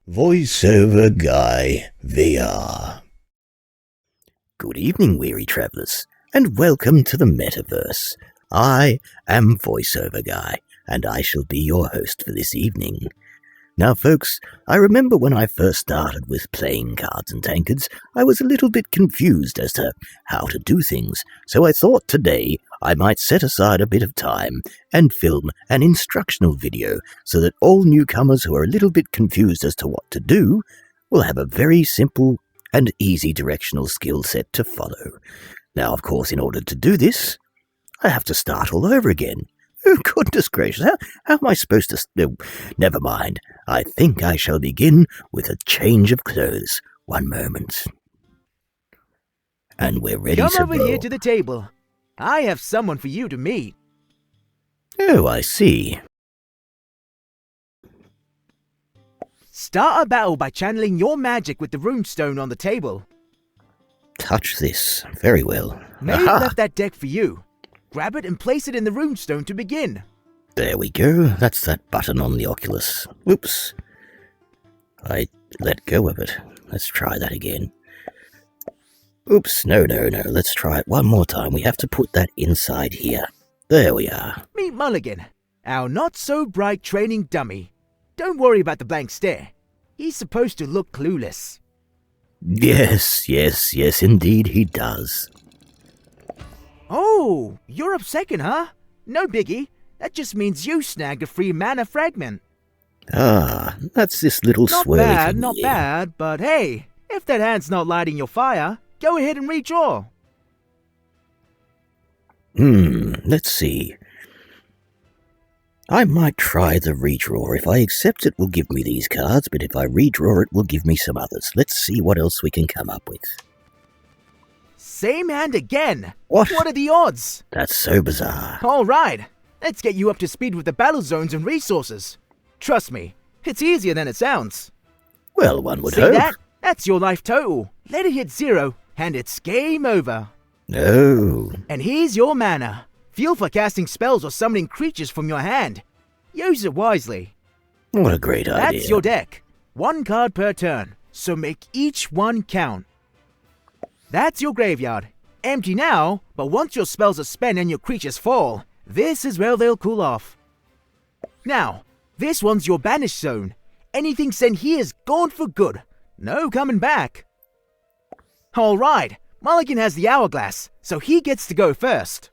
VoiceoverGuy VR. Good evening, weary travellers, and welcome to the metaverse. I am VoiceoverGuy, and I shall be your host for this evening. Now, folks, I remember when I first started with playing Cards and Tankards, I was a little bit confused as to how to do things, so I thought today I might set aside a bit of time and film an instructional video so that all newcomers who are a little bit confused as to what to do will have a very simple and easy directional skill set to follow. Now, of course, in order to do this, I have to start all over again. Oh, goodness gracious, how am I supposed to... No, never mind. I think I shall begin with a change of clothes. One moment. And we're ready to roll. Come over here to the table. I have someone for you to meet. Oh, I see. Start a battle by channeling your magic with the runestone on the table. Touch this. Very well. May left that deck for you. Grab it and place it in the runestone to begin. There we go. That's that button on the Oculus. Oops. I let go of it. Let's try that again. Oops, no. Let's try it one more time. We have to put that inside here. There we are. Meet Mulligan, our not-so-bright training dummy. Don't worry about the blank stare. He's supposed to look clueless. Yes, indeed he does. Oh, you're up second, huh? No biggie. That just means you snagged a free mana fragment. Ah, that's this little swirly thing Not here. bad, but hey, if that hand's not lighting your fire, go ahead and redraw. Let's see. I might try the redraw. If I accept it, will give me these cards, but if I redraw it, will give me some others. Let's see what else we can come up with. Same hand again. What? What are the odds? That's so bizarre. All right, let's get you up to speed with the battle zones and resources. Trust me, it's easier than it sounds. Well, one would See hope. that? That's your life total. Let it hit 0, and it's game over. No. And here's your mana. Feel for casting spells or summoning creatures from your hand. Use it wisely. What a great idea. That's your deck. 1 card per turn, so make each one count. That's your graveyard. Empty now, but once your spells are spent and your creatures fall, this is where they'll cool off. Now, this one's your banish zone. Anything sent here is gone for good. No coming back. Alright, Mulligan has the hourglass, so he gets to go first.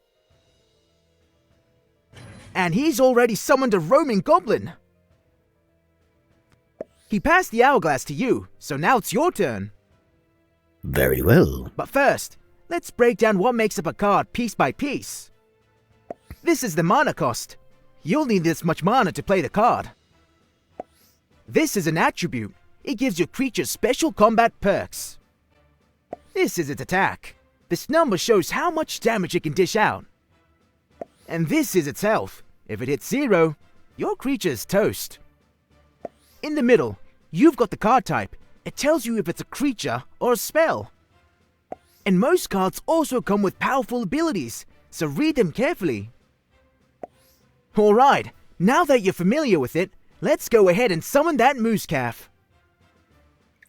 And he's already summoned a roaming goblin. He passed the hourglass to you, so now it's your turn. Very well. But first, let's break down what makes up a card piece by piece. This is the mana cost. You'll need this much mana to play the card. This is an attribute. It gives your creatures special combat perks. This is its attack. This number shows how much damage it can dish out. And this is its health. If it hits 0, your creature's toast. In the middle, you've got the card type. It tells you if it's a creature or a spell. And most cards also come with powerful abilities, so read them carefully. Alright, now that you're familiar with it, let's go ahead and summon that moose calf.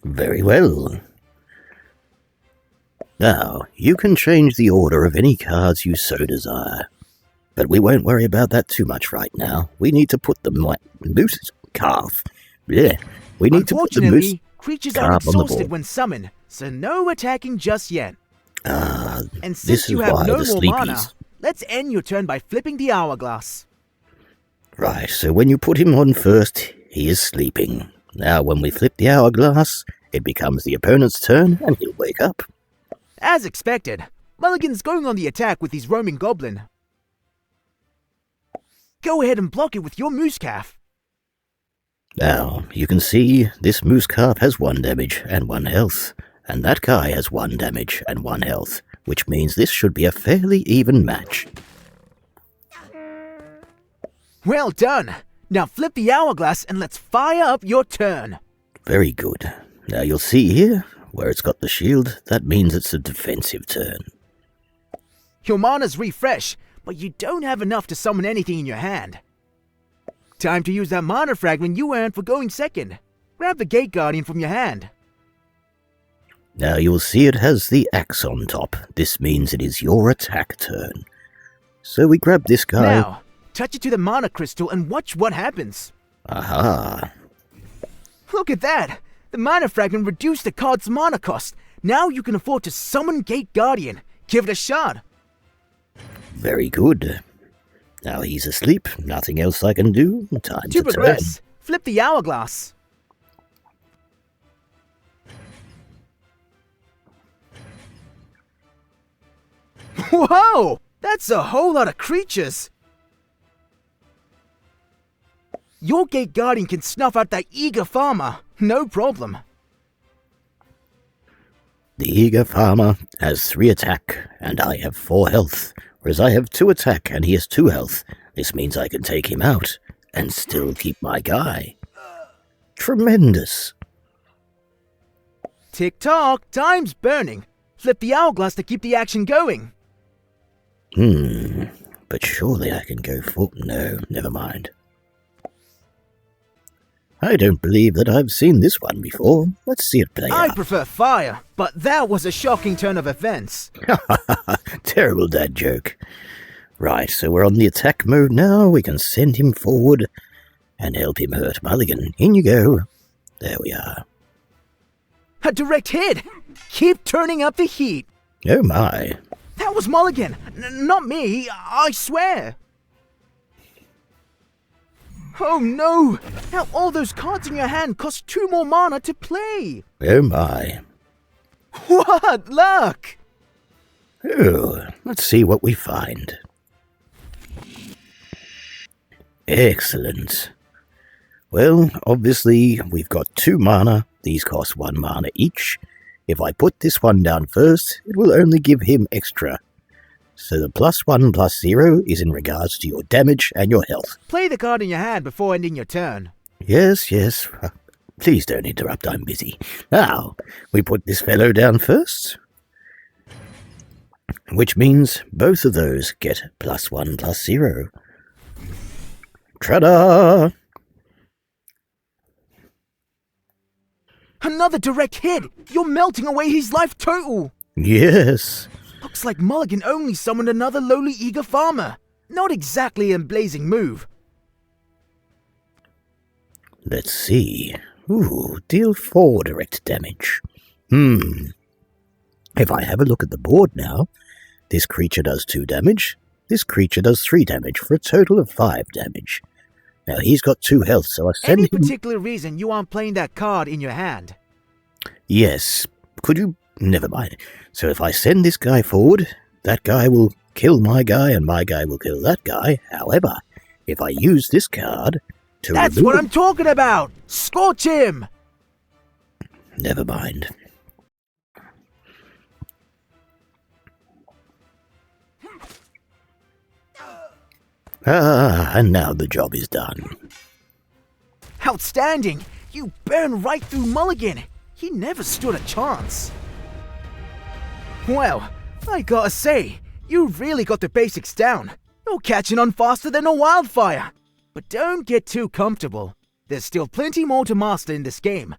Very well. Now, you can change the order of any cards you so desire. But we won't worry about that too much right now. We need to put the moose calf. Yeah, we need to put the moose Unfortunately, creatures are calf on the exhausted board. when summoned, so no attacking just yet. And this since is you have why no the more sleepies. mana, let's end your turn by flipping the hourglass. Right, so when you put him on first, he is sleeping. Now, when we flip the hourglass, it becomes the opponent's turn, and he'll wake up. As expected, Mulligan's going on the attack with his roaming goblin. Go ahead and block it with your moose calf. Now, you can see this moose calf has 1 damage and 1 health, and that guy has 1 damage and 1 health, which means this should be a fairly even match. Well done! Now flip the hourglass and let's fire up your turn. Very good. Now you'll see here, where it's got the shield, that means it's a defensive turn. Your mana's refresh, but you don't have enough to summon anything in your hand. Time to use that mana fragment you earned for going second. Grab the Gate Guardian from your hand. Now you'll see it has the axe on top. This means it is your attack turn. So we grab this guy. Now, touch it to the mana crystal and watch what happens. Aha. Look at that! The mana fragment reduced the card's mana cost. Now you can afford to summon Gate Guardian. Give it a shot. Very good. Now he's asleep. Nothing else I can do. Time to progress, flip the hourglass. Whoa! That's a whole lot of creatures! Your Gate Guardian can snuff out that eager farmer. No problem. The eager farmer has 3 attack, and I have 4 health, whereas I have 2 attack and he has 2 health. This means I can take him out and still keep my guy. Tremendous. Tick-tock, time's burning. Flip the hourglass to keep the action going. But surely I can go full... No, never mind. I don't believe that I've seen this one before. Let's see it play I out. prefer fire, but that was a shocking turn of events. Terrible dad joke. Right, so we're on the attack mode now. We can send him forward and help him hurt Mulligan. In you go. There we are. A direct hit! Keep turning up the heat. Oh my. That was Mulligan, not me, I swear. Oh no! Now all those cards in your hand cost 2 more mana to play! Oh my. What luck! Oh, let's see what we find. Excellent. Well, obviously, we've got 2 mana. These cost 1 mana each. If I put this one down first, it will only give him extra. So the +1/+0 is in regards to your damage and your health. Play the card in your hand before ending your turn. Yes. Please don't interrupt, I'm busy. Now, we put this fellow down first, which means both of those get +1/+0. Ta-da! Another direct hit! You're melting away his life total! Yes. Looks like Mulligan only summoned another lowly eager farmer. Not exactly a blazing move. Let's see. Ooh, deal 4 direct damage. If I have a look at the board now, this creature does 2 damage, this creature does 3 damage, for a total of 5 damage. Now he's got 2 health, so I send Any him... particular reason you aren't playing that card in your hand? Yes. Could you... Never mind. So if I send this guy forward, that guy will kill my guy, and my guy will kill that guy. However, if I use this card to That's what I'm talking about! Scorch him! Never mind. And now the job is done. Outstanding! You burn right through Mulligan! He never stood a chance. Well, I gotta say, you really got the basics down. You're catching on faster than a wildfire. But don't get too comfortable. There's still plenty more to master in this game.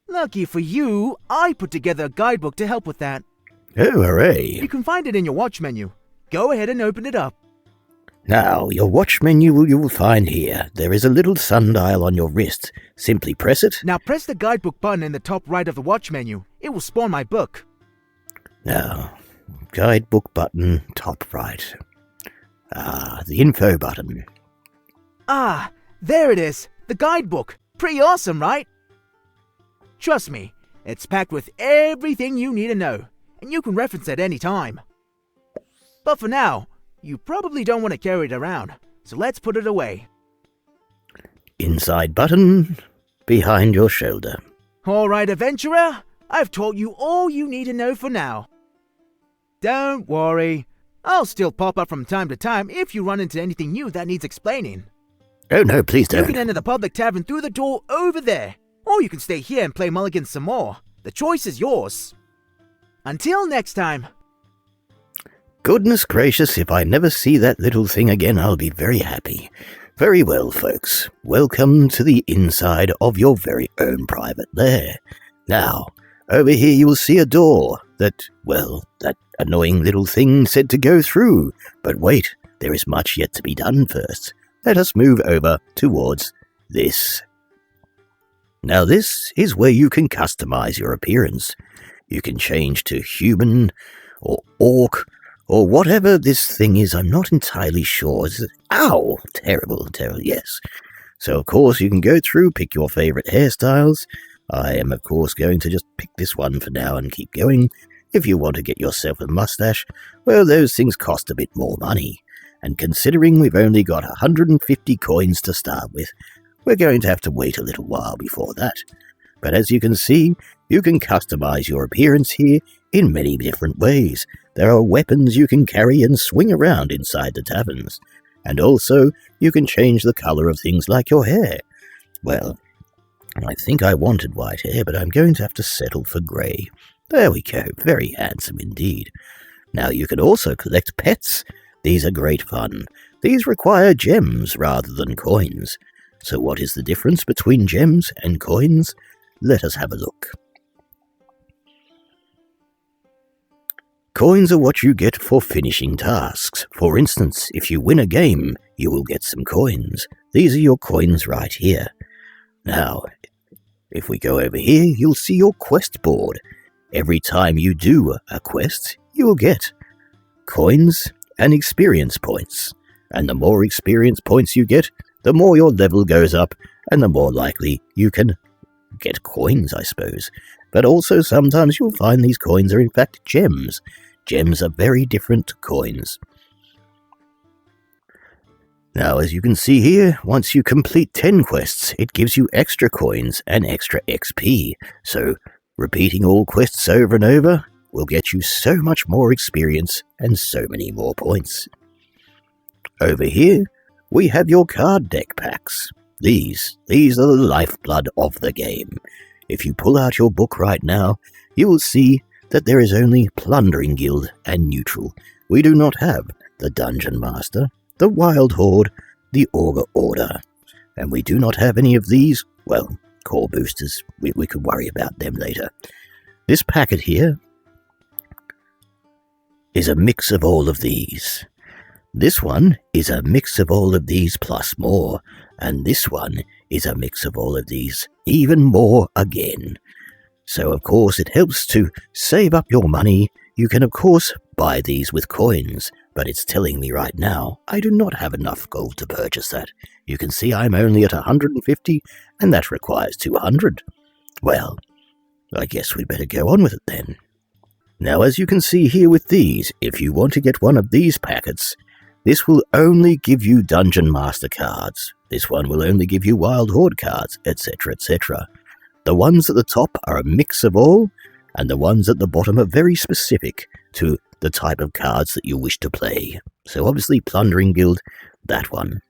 Lucky for you, I put together a guidebook to help with that. Oh, hooray. You can find it in your watch menu. Go ahead and open it up. Now, your watch menu you will find here. There is a little sundial on your wrist. Simply press it. Now press the guidebook button in the top right of the watch menu. It will spawn my book. Now, guidebook button, top right. The info button. Ah, there it is. The guidebook. Pretty awesome, right? Trust me, it's packed with everything you need to know, and you can reference it any time. But for now, you probably don't want to carry it around, so let's put it away. Inside button, behind your shoulder. Alright, adventurer, I've taught you all you need to know for now. Don't worry, I'll still pop up from time to time if you run into anything new that needs explaining. Oh no, please don't. You can enter the public tavern through the door over there, or you can stay here and play Mulligan some more. The choice is yours. Until next time. Goodness gracious, if I never see that little thing again, I'll be very happy. Very well, folks. Welcome to the inside of your very own private lair. Now, over here you will see a door that annoying little thing said to go through. But wait, there is much yet to be done first. Let us move over towards this. Now this is where you can customize your appearance. You can change to human or orc or whatever this thing is. I'm not entirely sure. Ow! Terrible, yes. So of course you can go through, pick your favorite hairstyles. I am of course going to just pick this one for now and keep going. If you want to get yourself a mustache, well, those things cost a bit more money. And considering we've only got 150 coins to start with, we're going to have to wait a little while before that. But as you can see, you can customize your appearance here in many different ways. There are weapons you can carry and swing around inside the taverns. And also, you can change the color of things like your hair. Well, I think I wanted white hair, but I'm going to have to settle for grey. There we go, very handsome indeed. Now you can also collect pets. These are great fun. These require gems rather than coins. So what is the difference between gems and coins? Let us have a look. Coins are what you get for finishing tasks. For instance, if you win a game, you will get some coins. These are your coins right here. Now, if we go over here, you'll see your quest board. Every time you do a quest, you will get coins and experience points. And the more experience points you get, the more your level goes up, and the more likely you can get coins, I suppose. But also sometimes you'll find these coins are in fact gems. Gems are very different to coins. Now, as you can see here, once you complete 10 quests, it gives you extra coins and extra XP. So, repeating all quests over and over will get you so much more experience and so many more points. Over here, we have your card deck packs. These are the lifeblood of the game. If you pull out your book right now, you will see that there is only Plundering Guild and Neutral. We do not have the Dungeon Master, the Wild Horde, the Augur Order. And we do not have any of these, well, core boosters. We could worry about them later. This packet here is a mix of all of these. This one is a mix of all of these plus more, and this one is a mix of all of these, even more again. So of course it helps to save up your money. You can of course buy these with coins, but it's telling me right now I do not have enough gold to purchase that. You can see I'm only at 150, and that requires 200. Well, I guess we better go on with it then. Now as you can see here with these, if you want to get one of these packets, this will only give you Dungeon Master cards. This one will only give you Wild Horde cards, etc., etc. The ones at the top are a mix of all, and the ones at the bottom are very specific to the type of cards that you wish to play. So obviously Plundering Guild, that one.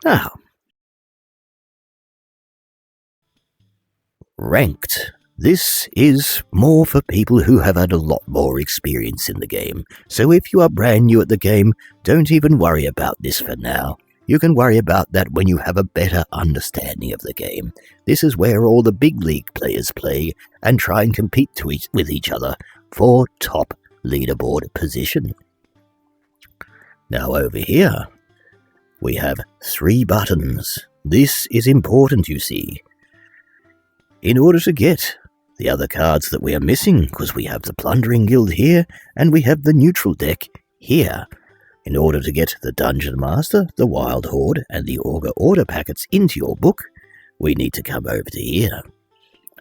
Now, Ranked. This is more for people who have had a lot more experience in the game. So if you are brand new at the game, don't even worry about this for now. You can worry about that when you have a better understanding of the game. This is where all the big league players play and try and compete with each other for top leaderboard position. Now over here, we have 3 buttons. This is important, you see. In order to get the other cards that we are missing, because we have the Plundering Guild here, and we have the Neutral deck here. In order to get the Dungeon Master, the Wild Horde, and the Augur Order packets into your book, we need to come over to here.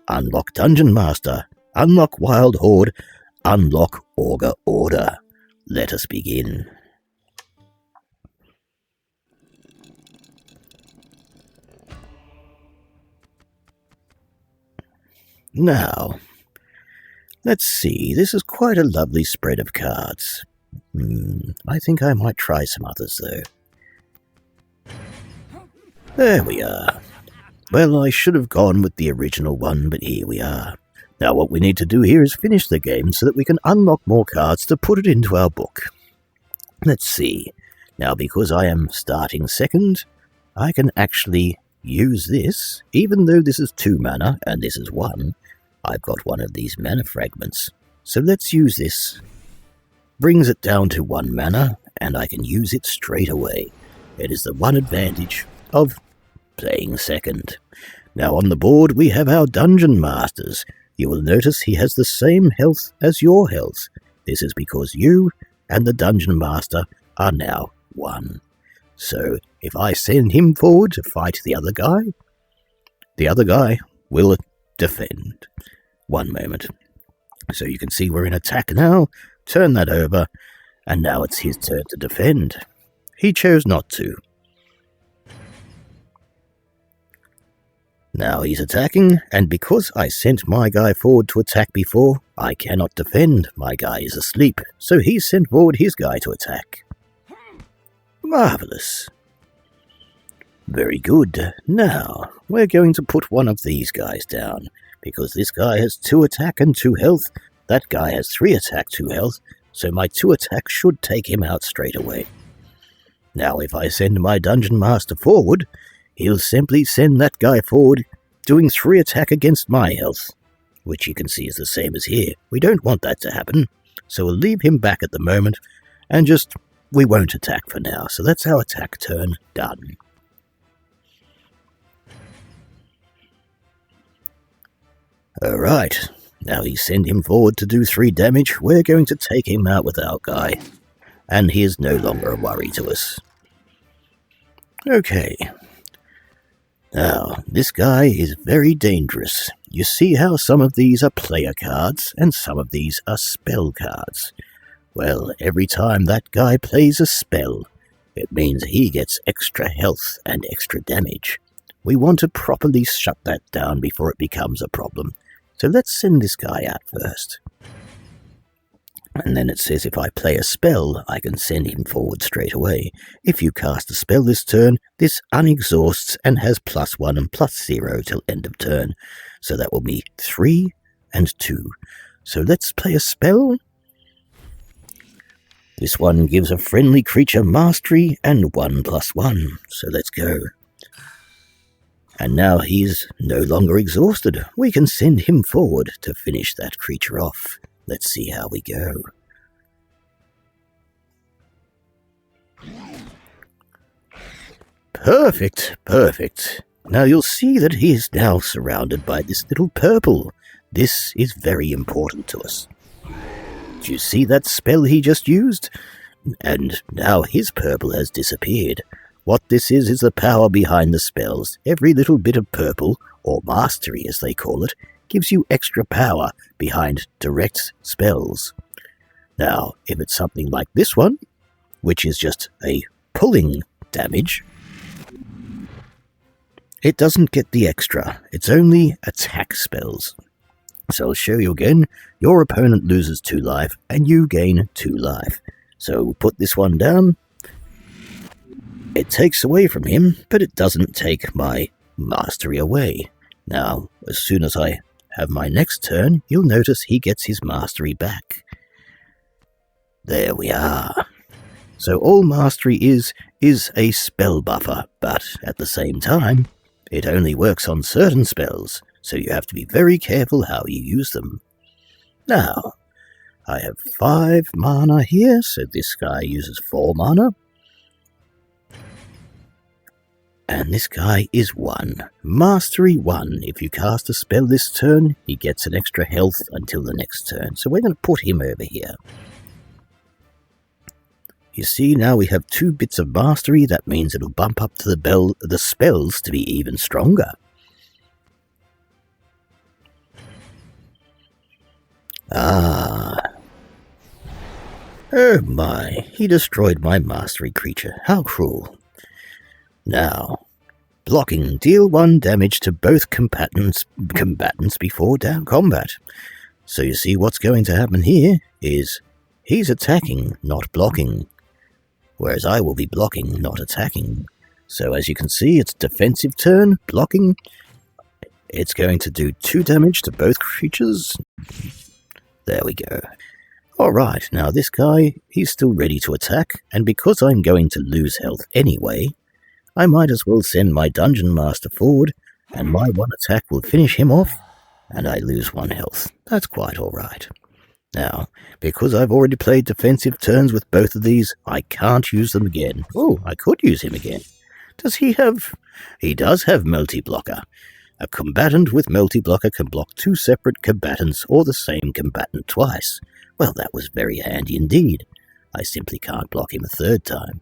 Unlock Dungeon Master, unlock Wild Horde, unlock Augur Order. Let us begin. Now, let's see, this is quite a lovely spread of cards. I think I might try some others, though. There we are. Well, I should have gone with the original one, but here we are. Now what we need to do here is finish the game so that we can unlock more cards to put it into our book. Let's see. Now, because I am starting second, I can actually use this, even though this is 2 mana and this is 1. I've got one of these mana fragments. So let's use this. Brings it down to 1 mana, and I can use it straight away. It is the one advantage of playing second. Now on the board we have our Dungeon Masters. You will notice he has the same health as your health. This is because you and the Dungeon Master are now 1. So if I send him forward to fight the other guy will defend. One moment. So you can see we're in attack now. Turn that over, and now it's his turn to defend. He chose not to. Now he's attacking, and because I sent my guy forward to attack before, I cannot defend. My guy is asleep, so he sent forward his guy to attack. Marvellous. Very good. Now, we're going to put one of these guys down, because this guy has 2 attack and 2 health. That guy has 3 attack, 2 health, so my 2 attack should take him out straight away. Now if I send my Dungeon Master forward, he'll simply send that guy forward, doing 3 attack against my health, which you can see is the same as here. We don't want that to happen, so we'll leave him back at the moment, and we won't attack for now. So that's our attack turn done. Alright, now he sent him forward to do 3 damage. We're going to take him out with our guy, and he is no longer a worry to us. Okay. Now, this guy is very dangerous. You see how some of these are player cards, and some of these are spell cards. Well, every time that guy plays a spell, it means he gets extra health and extra damage. We want to properly shut that down before it becomes a problem. So let's send this guy out first. And then it says if I play a spell, I can send him forward straight away. If you cast a spell this turn, this unexhausts and has +1 and +0 till end of turn. So that will be 3 and 2. So let's play a spell. This one gives a friendly creature mastery and 1/1. So let's go. And now he's no longer exhausted. We can send him forward to finish that creature off. Let's see how we go. Perfect, perfect. Now you'll see that he is now surrounded by this little purple. This is very important to us. Do you see that spell he just used? And now his purple has disappeared. What this is the power behind the spells. Every little bit of purple, or mastery as they call it, gives you extra power behind direct spells. Now, if it's something like this one, which is just a pulling damage, it doesn't get the extra. It's only attack spells. So I'll show you again. Your opponent loses 2 life, and you gain 2 life. So we'll put this one down. It takes away from him, but it doesn't take my mastery away. Now, as soon as I have my next turn, you'll notice he gets his mastery back. There we are. So all mastery is a spell buffer, but at the same time, it only works on certain spells, so you have to be very careful how you use them. Now, I have 5 mana here, so this guy uses 4 mana. And this guy is 1. Mastery 1. If you cast a spell this turn, he gets an extra health until the next turn. So we're going to put him over here. You see, now we have 2 bits of mastery. That means it'll bump up to the spells to be even stronger. Ah. Oh my, he destroyed my mastery creature. How cruel. Now, blocking. Deal 1 damage to both combatants before down combat. So you see what's going to happen here is he's attacking, not blocking. Whereas I will be blocking, not attacking. So as you can see, it's defensive turn, blocking. It's going to do 2 damage to both creatures. There we go. Alright, now this guy, he's still ready to attack, and because I'm going to lose health anyway, I might as well send my Dungeon Master forward, and my one attack will finish him off, and I lose 1 health. That's quite alright. Now, because I've already played defensive turns with both of these, I can't use them again. Oh, I could use him again. Does he have... He does have multi-blocker. A combatant with multi-blocker can block 2 separate combatants or the same combatant twice. Well, that was very handy indeed. I simply can't block him a 3rd time.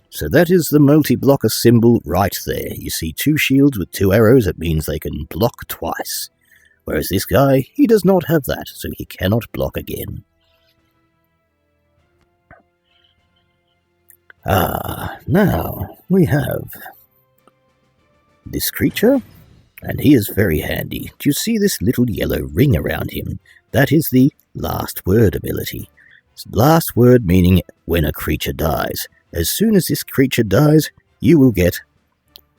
So that is the multi-blocker symbol right there. You see 2 shields with 2 arrows. It means they can block twice. Whereas this guy, he does not have that, so he cannot block again. Now we have this creature, and he is very handy. Do you see this little yellow ring around him? That is the last word ability. Last word meaning when a creature dies. As soon as this creature dies, you will get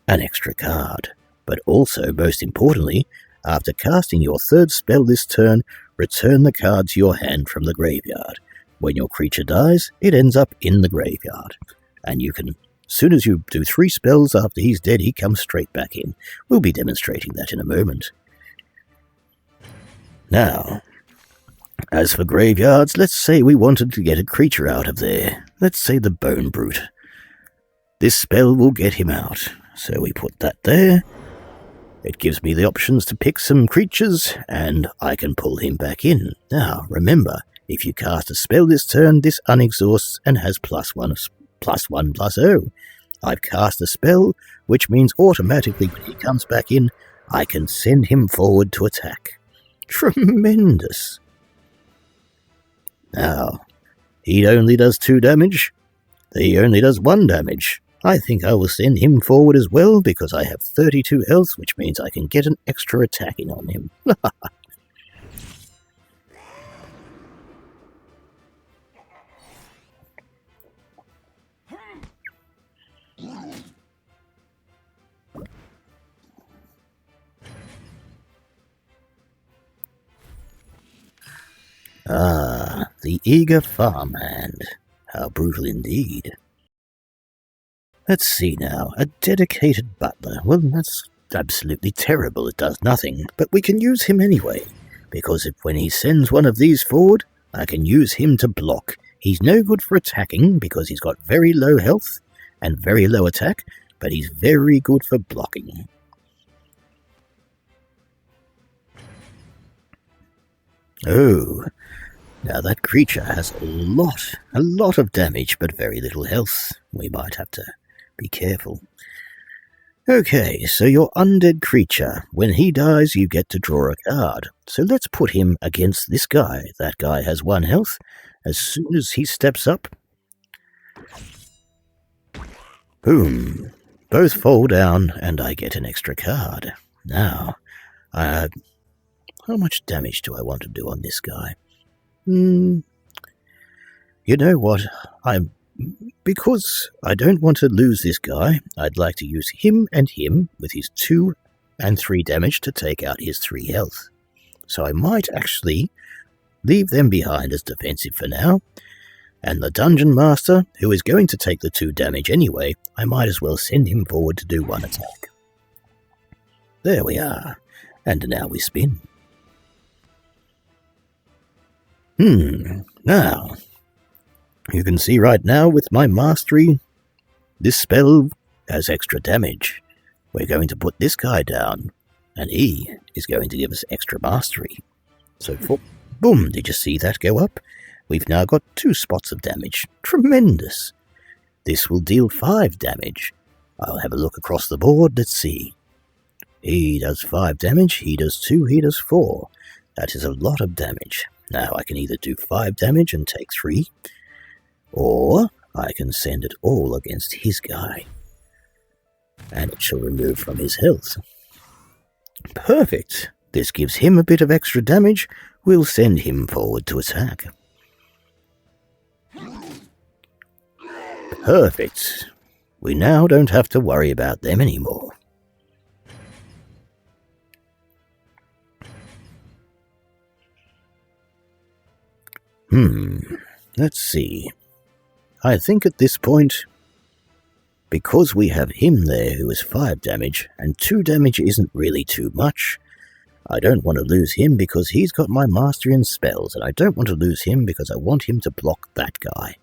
an extra card. But also, most importantly, after casting your 3rd spell this turn, return the card to your hand from the graveyard. When your creature dies, it ends up in the graveyard. And you can, as soon as you do 3 spells after he's dead, he comes straight back in. We'll be demonstrating that in a moment. Now, as for graveyards, let's say we wanted to get a creature out of there. Let's say the Bone Brute. This spell will get him out. So we put that there. It gives me the options to pick some creatures, and I can pull him back in. Now, remember, if you cast a spell this turn, this unexhausts and has +1/+0. I've cast a spell, which means automatically when he comes back in, I can send him forward to attack. Tremendous! Now, he only does 2 damage. He only does 1 damage. I think I will send him forward as well, because I have 32 health, which means I can get an extra attack in on him. The eager farmhand. How brutal indeed. Let's see now. A dedicated butler. Well, that's absolutely terrible. It does nothing. But we can use him anyway. Because when he sends one of these forward, I can use him to block. He's no good for attacking because he's got very low health and very low attack, but he's very good for blocking. Oh, now that creature has a lot of damage, but very little health. We might have to be careful. Okay, so your undead creature. When he dies, you get to draw a card. So let's put him against this guy. That guy has 1 health. As soon as he steps up, boom, both fall down, and I get an extra card. Now, how much damage do I want to do on this guy? You know what? Because I don't want to lose this guy, I'd like to use him and him with his 2 and 3 damage to take out his 3 health. So I might actually leave them behind as defensive for now, and the Dungeon Master, who is going to take the 2 damage anyway, I might as well send him forward to do 1 attack. There we are, and now we spin. Now, you can see right now with my mastery, this spell has extra damage. We're going to put this guy down, and he is going to give us extra mastery. So, boom, did you see that go up? We've now got 2 spots of damage. Tremendous! This will deal 5 damage. I'll have a look across the board, let's see. He does 5 damage, he does 2, he does 4. That is a lot of damage. Now I can either do 5 damage and take 3, or I can send it all against his guy, and it shall remove from his health. Perfect! This gives him a bit of extra damage. We'll send him forward to attack. Perfect! We now don't have to worry about them anymore. Let's see. I think at this point, because we have him there who is 5 damage, and 2 damage isn't really too much, I don't want to lose him because he's got my mastery and spells, and I don't want to lose him because I want him to block that guy.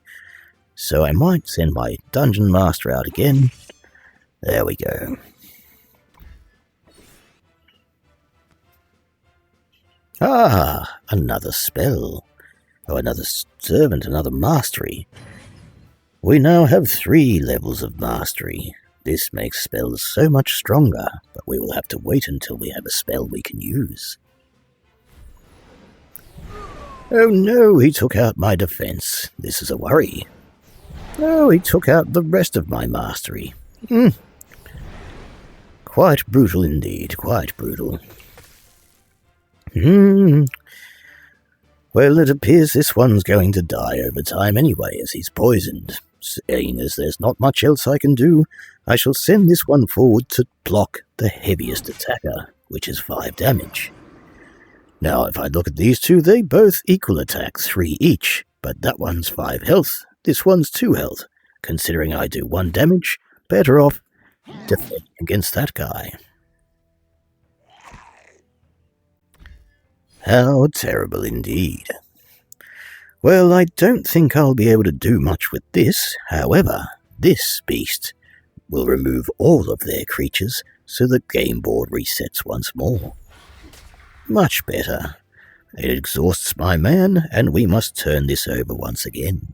So I might send my dungeon master out again. There we go. Ah, another spell. Oh, another servant, another mastery. We now have 3 levels of mastery. This makes spells so much stronger, but we will have to wait until we have a spell we can use. Oh no, he took out my defense. This is a worry. Oh, he took out the rest of my mastery. Quite brutal indeed, quite brutal. Well, it appears this one's going to die over time anyway, as he's poisoned. Seeing as there's not much else I can do, I shall send this one forward to block the heaviest attacker, which is 5 damage. Now, if I look at these two, they both equal attack, 3 each, but that one's 5 health, this one's 2 health. Considering I do 1 damage, better off defending against that guy. How terrible indeed. Well, I don't think I'll be able to do much with this. However, this beast will remove all of their creatures so the game board resets once more. Much better. It exhausts my man, and we must turn this over once again.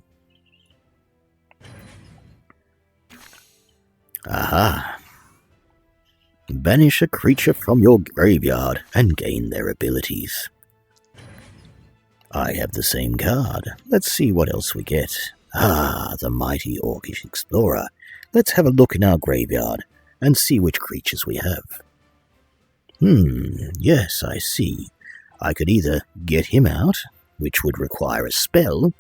Aha. Banish a creature from your graveyard and gain their abilities. I have the same card. Let's see what else we get. Ah, the mighty orcish explorer. Let's have a look in our graveyard and see which creatures we have. Yes, I see. I could either get him out, which would require a spell,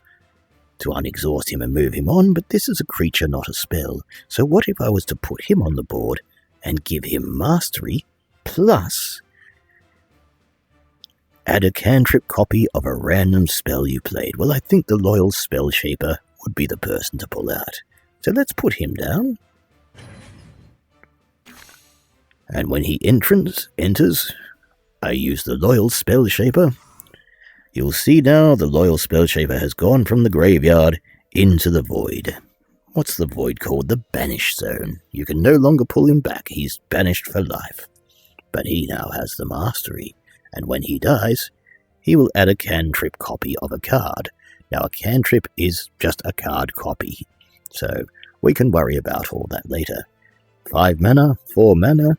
to unexhaust him and move him on, but this is a creature, not a spell. So what if I was to put him on the board and give him mastery, plus add a cantrip copy of a random spell you played? Well, I think the loyal spell shaper would be the person to pull out. So let's put him down. And when he enters, I use the loyal spell shaper. You'll see now the loyal spell shaper has gone from the graveyard into the void. What's the void called? The banish zone. You can no longer pull him back. He's banished for life. But he now has the mastery. And when he dies, he will add a cantrip copy of a card. Now, a cantrip is just a card copy, so we can worry about all that later. 5 mana, 4 mana.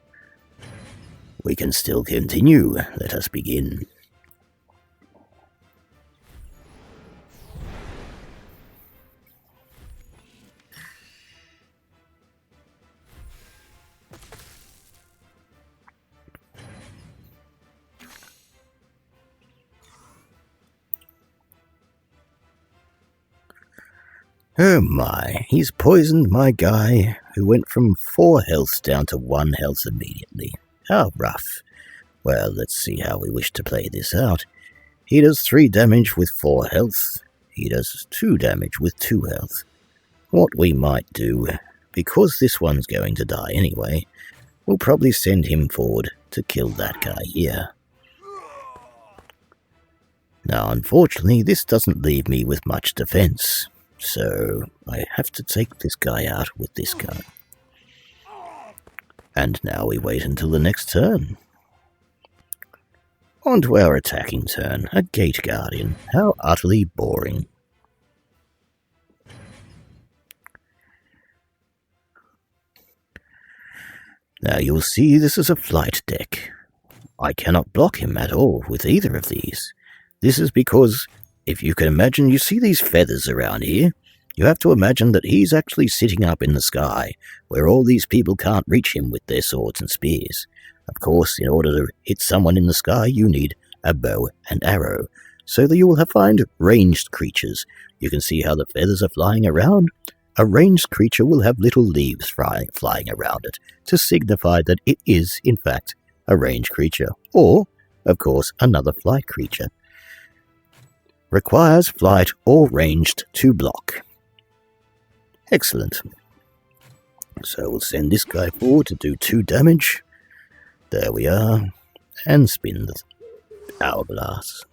We can still continue. Let us begin. Oh my, he's poisoned my guy, who went from 4 health down to 1 health immediately. How rough. Well, let's see how we wish to play this out. He does 3 damage with 4 health. He does 2 damage with 2 health. What we might do, because this one's going to die anyway, we'll probably send him forward to kill that guy here. Now, unfortunately, this doesn't leave me with much defense. So, I have to take this guy out with this guy. And now we wait until the next turn. On to our attacking turn, a Gate Guardian. How utterly boring. Now you'll see this is a flight deck. I cannot block him at all with either of these. This is because, if you can imagine, you see these feathers around here? You have to imagine that he's actually sitting up in the sky, where all these people can't reach him with their swords and spears. Of course, in order to hit someone in the sky, you need a bow and arrow, so that you will find ranged creatures. You can see how the feathers are flying around. A ranged creature will have little leaves flying around it, to signify that it is, in fact, a ranged creature, or, of course, another flight creature. Requires flight or ranged to block. Excellent. So we'll send this guy forward to do 2 damage. There we are. And spin the hourglass.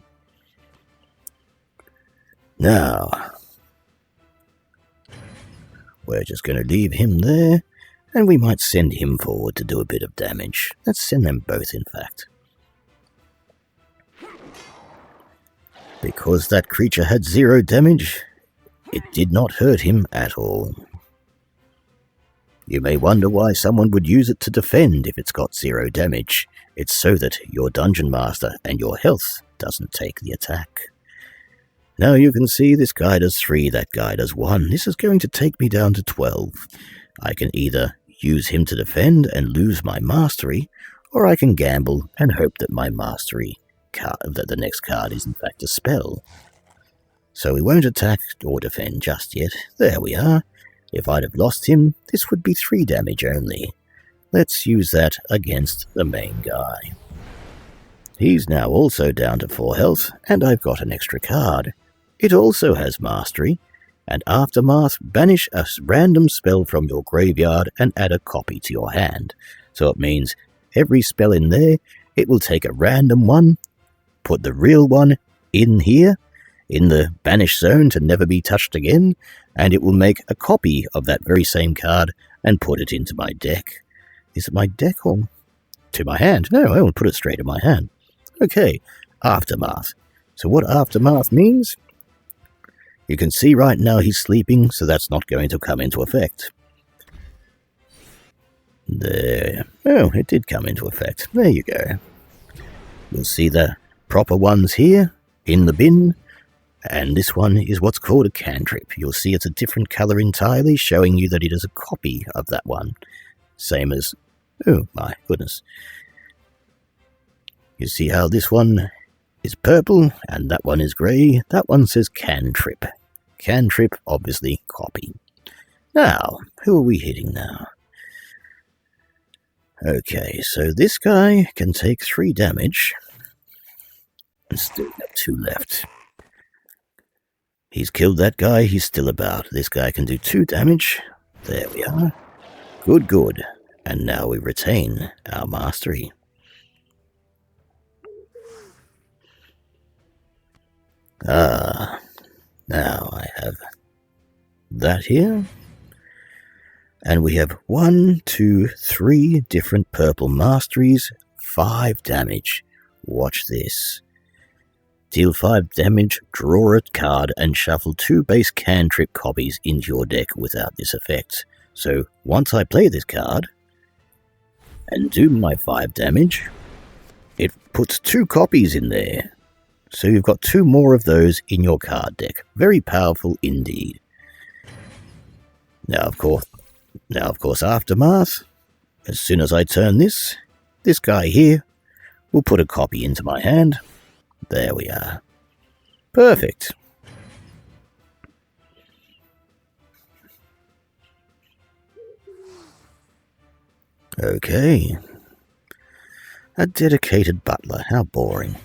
Now, we're just going to leave him there, and we might send him forward to do a bit of damage. Let's send them both, in fact. Because that creature had 0 damage, it did not hurt him at all. You may wonder why someone would use it to defend if it's got 0 damage. It's so that your dungeon master and your health doesn't take the attack. Now you can see this guy does 3, that guy does 1. This is going to take me down to 12. I can either use him to defend and lose my mastery, or I can gamble and hope that my mastery card, that the next card is in fact a spell. So we won't attack or defend just yet. There we are. If I'd have lost him, this would be 3 damage only. Let's use that against the main guy. He's now also down to 4 health, and I've got an extra card. It also has Mastery, and Aftermath, banish a random spell from your graveyard and add a copy to your hand. So it means every spell in there, it will take a random one, put the real one in here, in the banish zone to never be touched again, and it will make a copy of that very same card and put it into my deck. Is it my deck or to my hand? No, I will put it straight in my hand. Okay, Aftermath. So what Aftermath means? You can see right now he's sleeping, so that's not going to come into effect. There. Oh, it did come into effect. There you go. You'll see the proper ones here, in the bin, and this one is what's called a cantrip. You'll see it's a different colour entirely, showing you that it is a copy of that one. Same as... oh my goodness. You see how this one is purple, and that one is grey. That one says cantrip. Cantrip, obviously, copy. Now, who are we hitting now? Okay, so this guy can take 3 damage. And still got 2 left. He's killed that guy, he's still about. This guy can do 2 damage. There we are. Good, good. And now we retain our mastery. Now I have that here. And we have 1, 2, 3 different purple masteries, 5 damage. Watch this. Deal 5 damage, draw a card, and shuffle 2 base cantrip copies into your deck without this effect. So once I play this card and do my 5 damage, it puts 2 copies in there. So you've got 2 more of those in your card deck. Very powerful indeed. Now of course, Aftermath, as soon as I turn this guy here will put a copy into my hand. There we are. Perfect. Okay. A dedicated butler. How boring.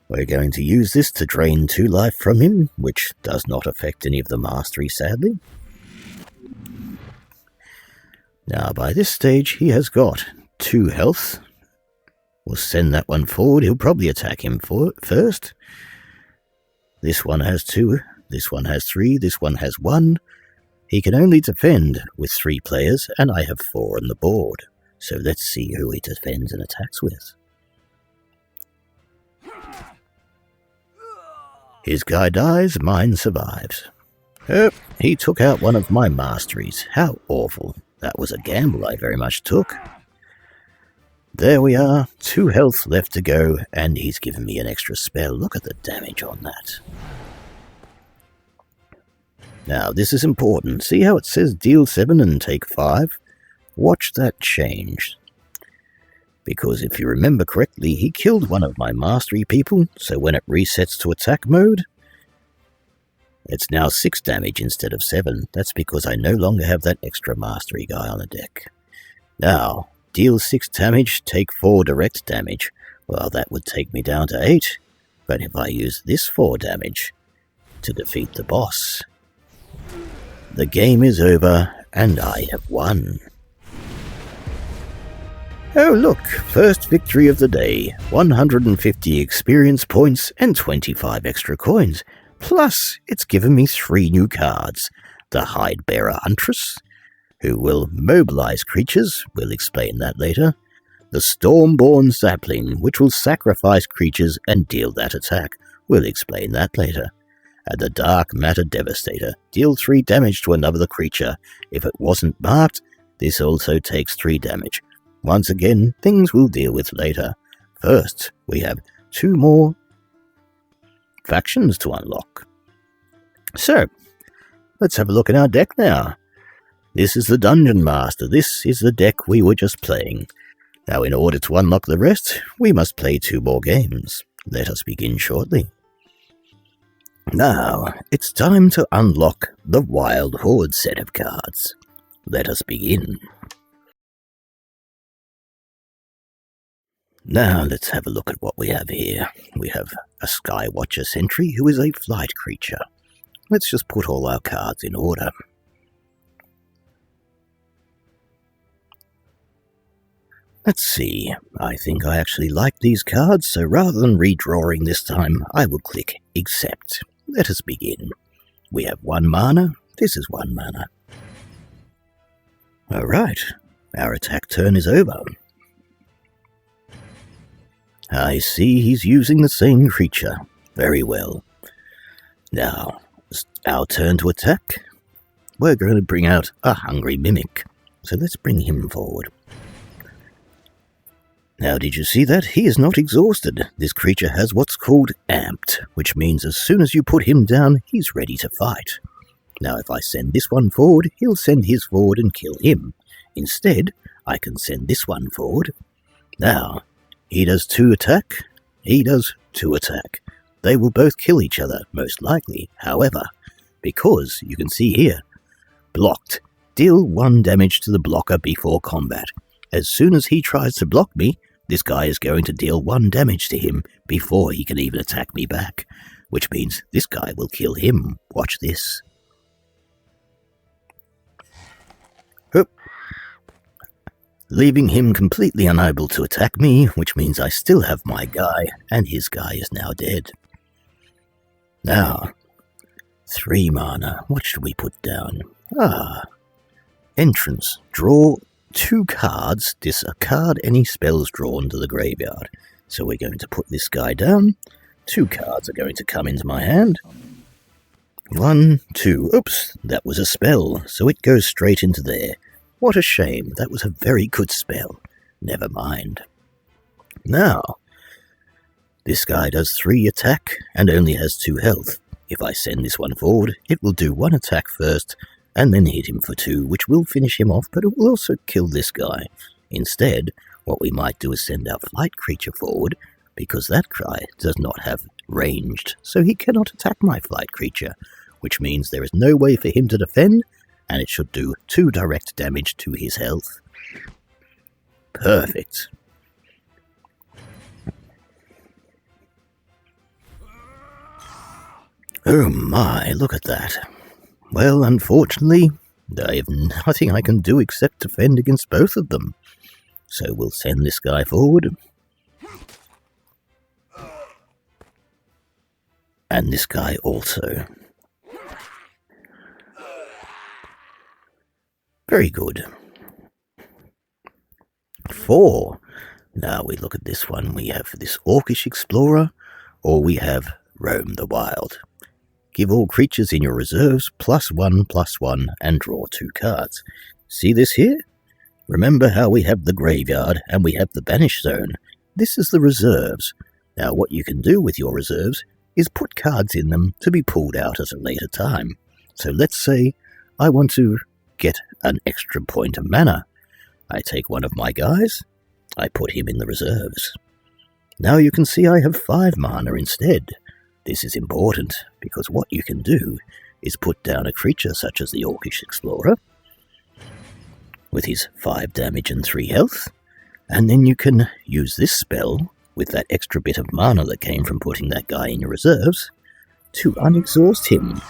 We're going to use this to drain 2 life from him, which does not affect any of the mastery, sadly. Now, by this stage, he has got 2 health. We'll send that one forward. He'll probably attack him first. This one has 2. This one has 3. This one has 1. He can only defend with 3 players, and I have 4 on the board. So let's see who he defends and attacks with. His guy dies, mine survives. Oh, he took out one of my masteries. How awful. That was a gamble I very much took. There we are, 2 health left to go, and he's given me an extra spell. Look at the damage on that. Now, this is important. See how it says deal 7 and take 5? Watch that change. Because if you remember correctly, he killed one of my mastery people, so when it resets to attack mode, it's now 6 damage instead of 7. That's because I no longer have that extra mastery guy on the deck. Now, deal 6 damage, take 4 direct damage. Well, that would take me down to 8, but if I use this 4 damage to defeat the boss, the game is over and I have won. Oh look, first victory of the day, 150 experience points and 25 extra coins. Plus, it's given me 3 new cards. The Hidebearer Huntress, who will mobilize creatures, we'll explain that later. The Stormborn Sapling, which will sacrifice creatures and deal that attack, we'll explain that later. And the Dark Matter Devastator, deal 3 damage to another creature. If it wasn't marked, this also takes 3 damage. Once again, things we'll deal with later. First, we have 2 more factions to unlock. So, let's have a look at our deck now. This is the Dungeon Master. This is the deck we were just playing. Now, in order to unlock the rest, we must play 2 more games. Let us begin shortly. Now, it's time to unlock the Wild Horde set of cards. Let us begin. Now, let's have a look at what we have here. We have a Skywatcher Sentry, who is a flight creature. Let's just put all our cards in order. Let's see, I think I actually like these cards, so rather than redrawing this time, I will click Accept. Let us begin. We have 1 mana, this is 1 mana. Alright, our attack turn is over. I see he's using the same creature. Very well. Now, it's our turn to attack. We're going to bring out a Hungry Mimic, so let's bring him forward. Now, did you see that? He is not exhausted. This creature has what's called Amped, which means as soon as you put him down, he's ready to fight. Now, if I send this one forward, he'll send his forward and kill him. Instead, I can send this one forward. Now, he does 2 attack, he does 2 attack. They will both kill each other, most likely. However, because, you can see here, blocked. Deal 1 damage to the blocker before combat. As soon as he tries to block me, this guy is going to deal 1 damage to him before he can even attack me back, which means this guy will kill him. Watch this. Oop. Leaving him completely unable to attack me, which means I still have my guy, and his guy is now dead. Now, 3 mana. What should we put down? Entrance. Draw 2 cards, discard any spells drawn to the graveyard. So we're going to put this guy down. 2 cards are going to come into my hand. 1, 2. Oops, that was a spell, so it goes straight into there. What a shame, that was a very good spell. Never mind. Now, this guy does 3 attack and only has 2 health. If I send this one forward, it will do 1 attack first, and then hit him for 2, which will finish him off, but it will also kill this guy. Instead, what we might do is send our flight creature forward, because that guy does not have ranged, so he cannot attack my flight creature, which means there is no way for him to defend, and it should do 2 direct damage to his health. Perfect. Oh my, look at that. Well, unfortunately, I have nothing I can do except defend against both of them. So we'll send this guy forward. And this guy also. Very good. 4. Now we look at this one. We have this Orcish Explorer, or we have Roam the Wild. Give all creatures in your reserves +1/+1 and draw 2 cards. See this here? Remember how we have the graveyard and we have the banish zone? This is the reserves. Now what you can do with your reserves is put cards in them to be pulled out at a later time. So let's say I want to get an extra point of mana. I take one of my guys, I put him in the reserves. Now you can see I have 5 mana instead. This is important, because what you can do is put down a creature such as the Orcish Explorer, with his 5 damage and 3 health, and then you can use this spell, with that extra bit of mana that came from putting that guy in your reserves, to unexhaust him.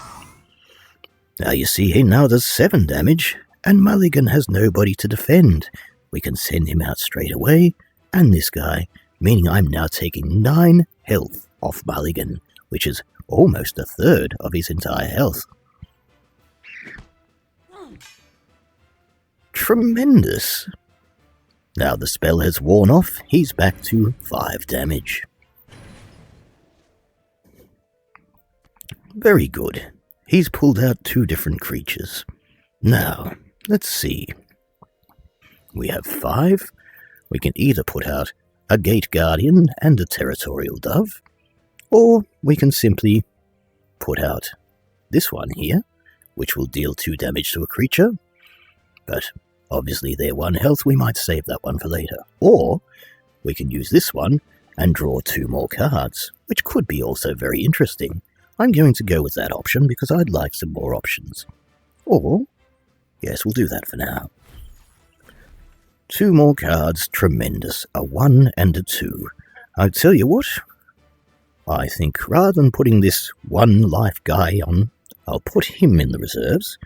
Now you see he now does 7 damage, and Mulligan has nobody to defend. We can send him out straight away, and this guy, meaning I'm now taking 9 health off Mulligan, which is almost a third of his entire health. Tremendous! Now the spell has worn off, he's back to 5 damage. Very good. He's pulled out 2 different creatures. Now, let's see. We have 5. We can either put out a Gate Guardian and a Territorial Dove, or we can simply put out this one here, which will deal 2 damage to a creature, but obviously they're 1 health, we might save that one for later. Or we can use this one and draw 2 more cards, which could be also very interesting. I'm going to go with that option because I'd like some more options. Or, yes, we'll do that for now. 2 more cards, tremendous, a 1 and a 2. I'll tell you what, I think rather than putting this 1 life guy on, I'll put him in the reserves,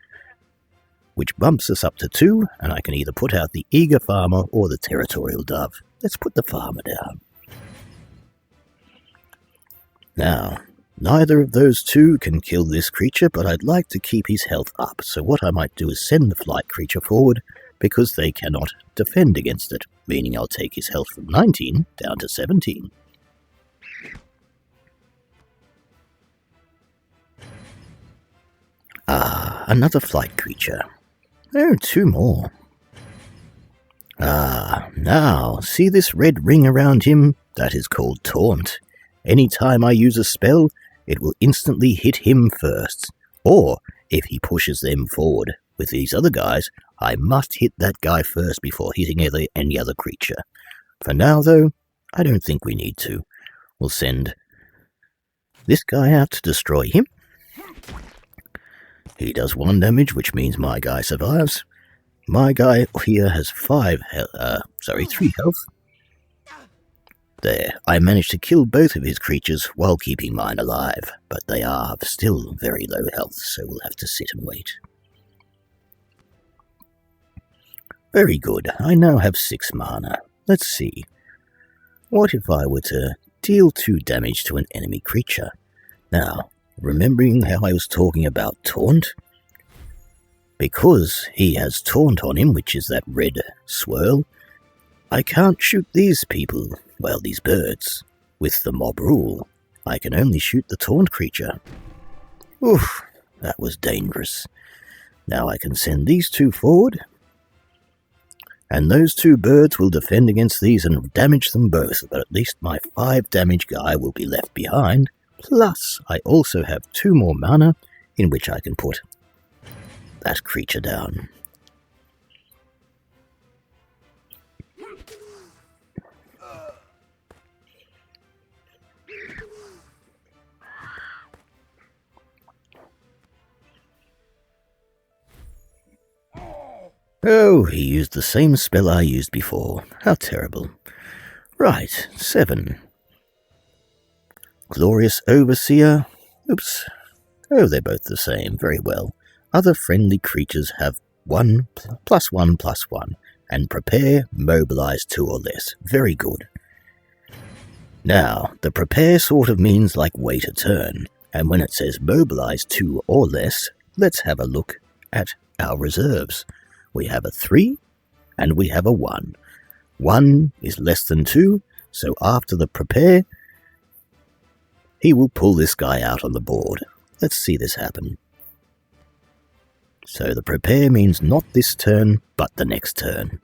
which bumps us up to 2, and I can either put out the Eager Farmer or the Territorial Dove. Let's put the Farmer down. Now, neither of those 2 can kill this creature, but I'd like to keep his health up, so what I might do is send the flight creature forward, because they cannot defend against it, meaning I'll take his health from 19 down to 17. Ah, another flight creature. Oh, 2 more. Ah, now, see this red ring around him? That is called Taunt. Any time I use a spell, it will instantly hit him first. Or, if he pushes them forward with these other guys, I must hit that guy first before hitting any other creature. For now, though, I don't think we need to. We'll send this guy out to destroy him. He does 1 damage, which means my guy survives. My guy here has 3 health. There, I managed to kill both of his creatures while keeping mine alive, but they are still very low health, so we'll have to sit and wait. Very good, I now have 6 mana. Let's see. What if I were to deal 2 damage to an enemy creature? Now, remembering how I was talking about Taunt? Because he has Taunt on him, which is that red swirl, I can't shoot these people, well, these birds, with the mob rule. I can only shoot the Taunt creature. Oof, that was dangerous. Now I can send these 2 forward, and those 2 birds will defend against these and damage them both, but at least my 5 damage guy will be left behind. Plus, I also have 2 more mana in which I can put that creature down. Oh, he used the same spell I used before. How terrible. Right, 7. Glorious Overseer. Oops. Oh, they're both the same. Very well. Other friendly creatures have 1 +1/+1, and prepare, mobilize 2 or less. Very good. Now, the prepare sort of means like wait a turn, and when it says mobilize 2 or less, let's have a look at our reserves. We have a 3, and we have a 1. 1 is less than 2, so after the prepare, he will pull this guy out on the board. Let's see this happen. So the prepare means not this turn, but the next turn.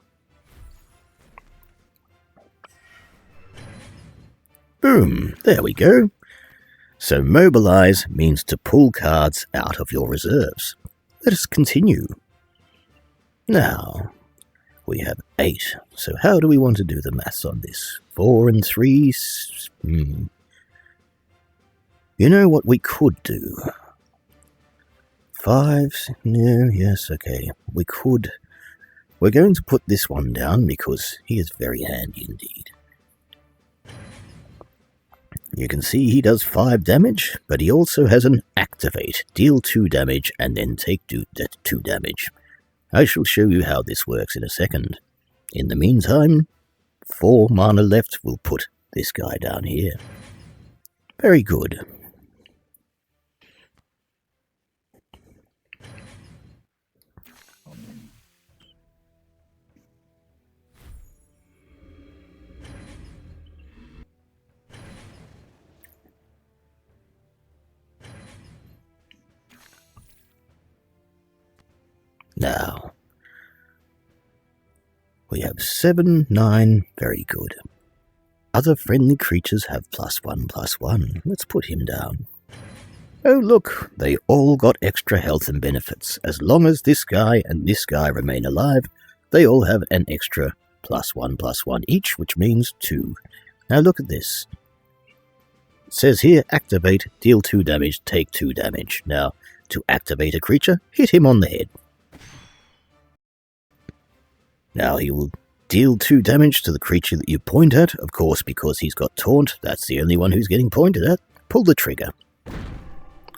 Boom, there we go. So mobilize means to pull cards out of your reserves. Let us continue. Now, we have 8. So how do we want to do the maths on this? 4 and 3? You know what we could do? 5? No, yes, okay. We're going to put this one down because he is very handy indeed. You can see he does 5 damage, but he also has an activate. Deal 2 damage and then take 2 damage. I shall show you how this works in a second. In the meantime, 4 mana left. We'll put this guy down here. Very good. Now, we have 7, 9, very good. Other friendly creatures have +1/+1. Let's put him down. Oh look, they all got extra health and benefits. As long as this guy and this guy remain alive, they all have an extra +1/+1 each, which means 2. Now look at this. It says here, activate, deal 2 damage, take 2 damage. Now, to activate a creature, hit him on the head. Now he will deal 2 damage to the creature that you point at. Of course, because he's got taunt, that's the only one who's getting pointed at. Pull the trigger.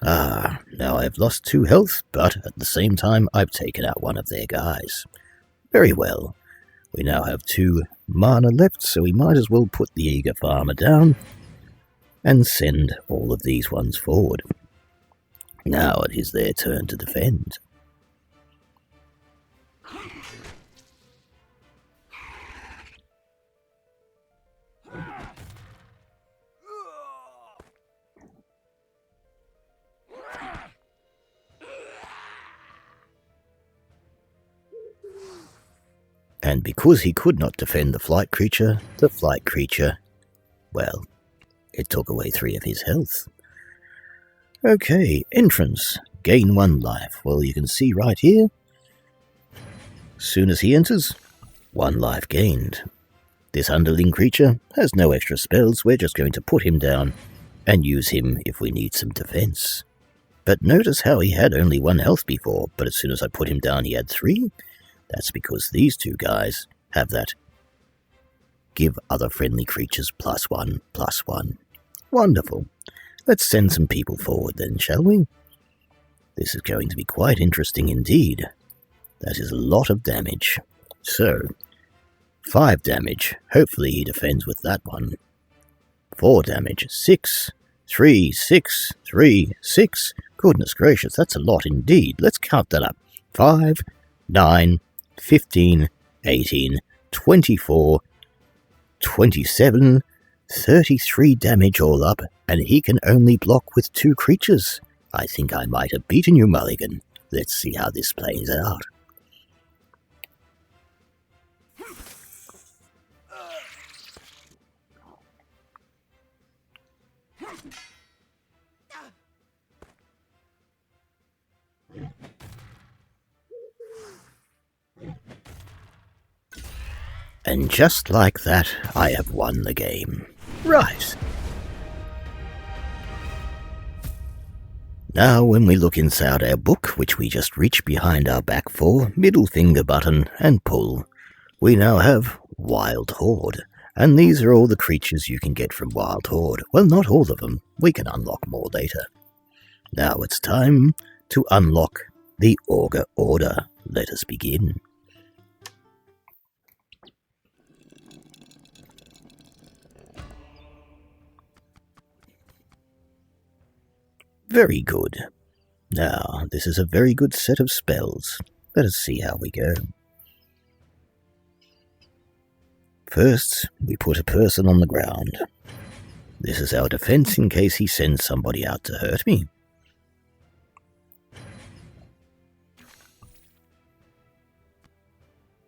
Ah, now I've lost 2 health, but at the same time I've taken out one of their guys. Very well. We now have 2 mana left, so we might as well put the eager farmer down and send all of these ones forward. Now it is their turn to defend. And because he could not defend the flight creature, well, it took away 3 of his health. Okay, entrance. Gain 1 life. Well, you can see right here. Soon as he enters, 1 life gained. This underling creature has no extra spells. We're just going to put him down and use him if we need some defense. But notice how he had only 1 health before, but as soon as I put him down, he had 3. That's because these 2 guys have that give other friendly creatures +1/+1. Wonderful. Let's send some people forward then, shall we? This is going to be quite interesting indeed. That is a lot of damage. So, 5 damage. Hopefully he defends with that one. 4 damage. 6. 3, 6, 3, 6. Goodness gracious, that's a lot indeed. Let's count that up. 5, 9, 15, 18, 24, 27, 33 damage all up, and he can only block with 2 creatures. I think I might have beaten you, Mulligan. Let's see how this plays out. And just like that, I have won the game. Right. Now when we look inside our book, which we just reach behind our back for, middle finger button and pull, we now have Wild Horde. And these are all the creatures you can get from Wild Horde. Well, not all of them. We can unlock more later. Now it's time to unlock the Augur Order. Let us begin. Very good. Now, this is a very good set of spells. Let us see how we go. First, we put a person on the ground. This is our defense in case he sends somebody out to hurt me.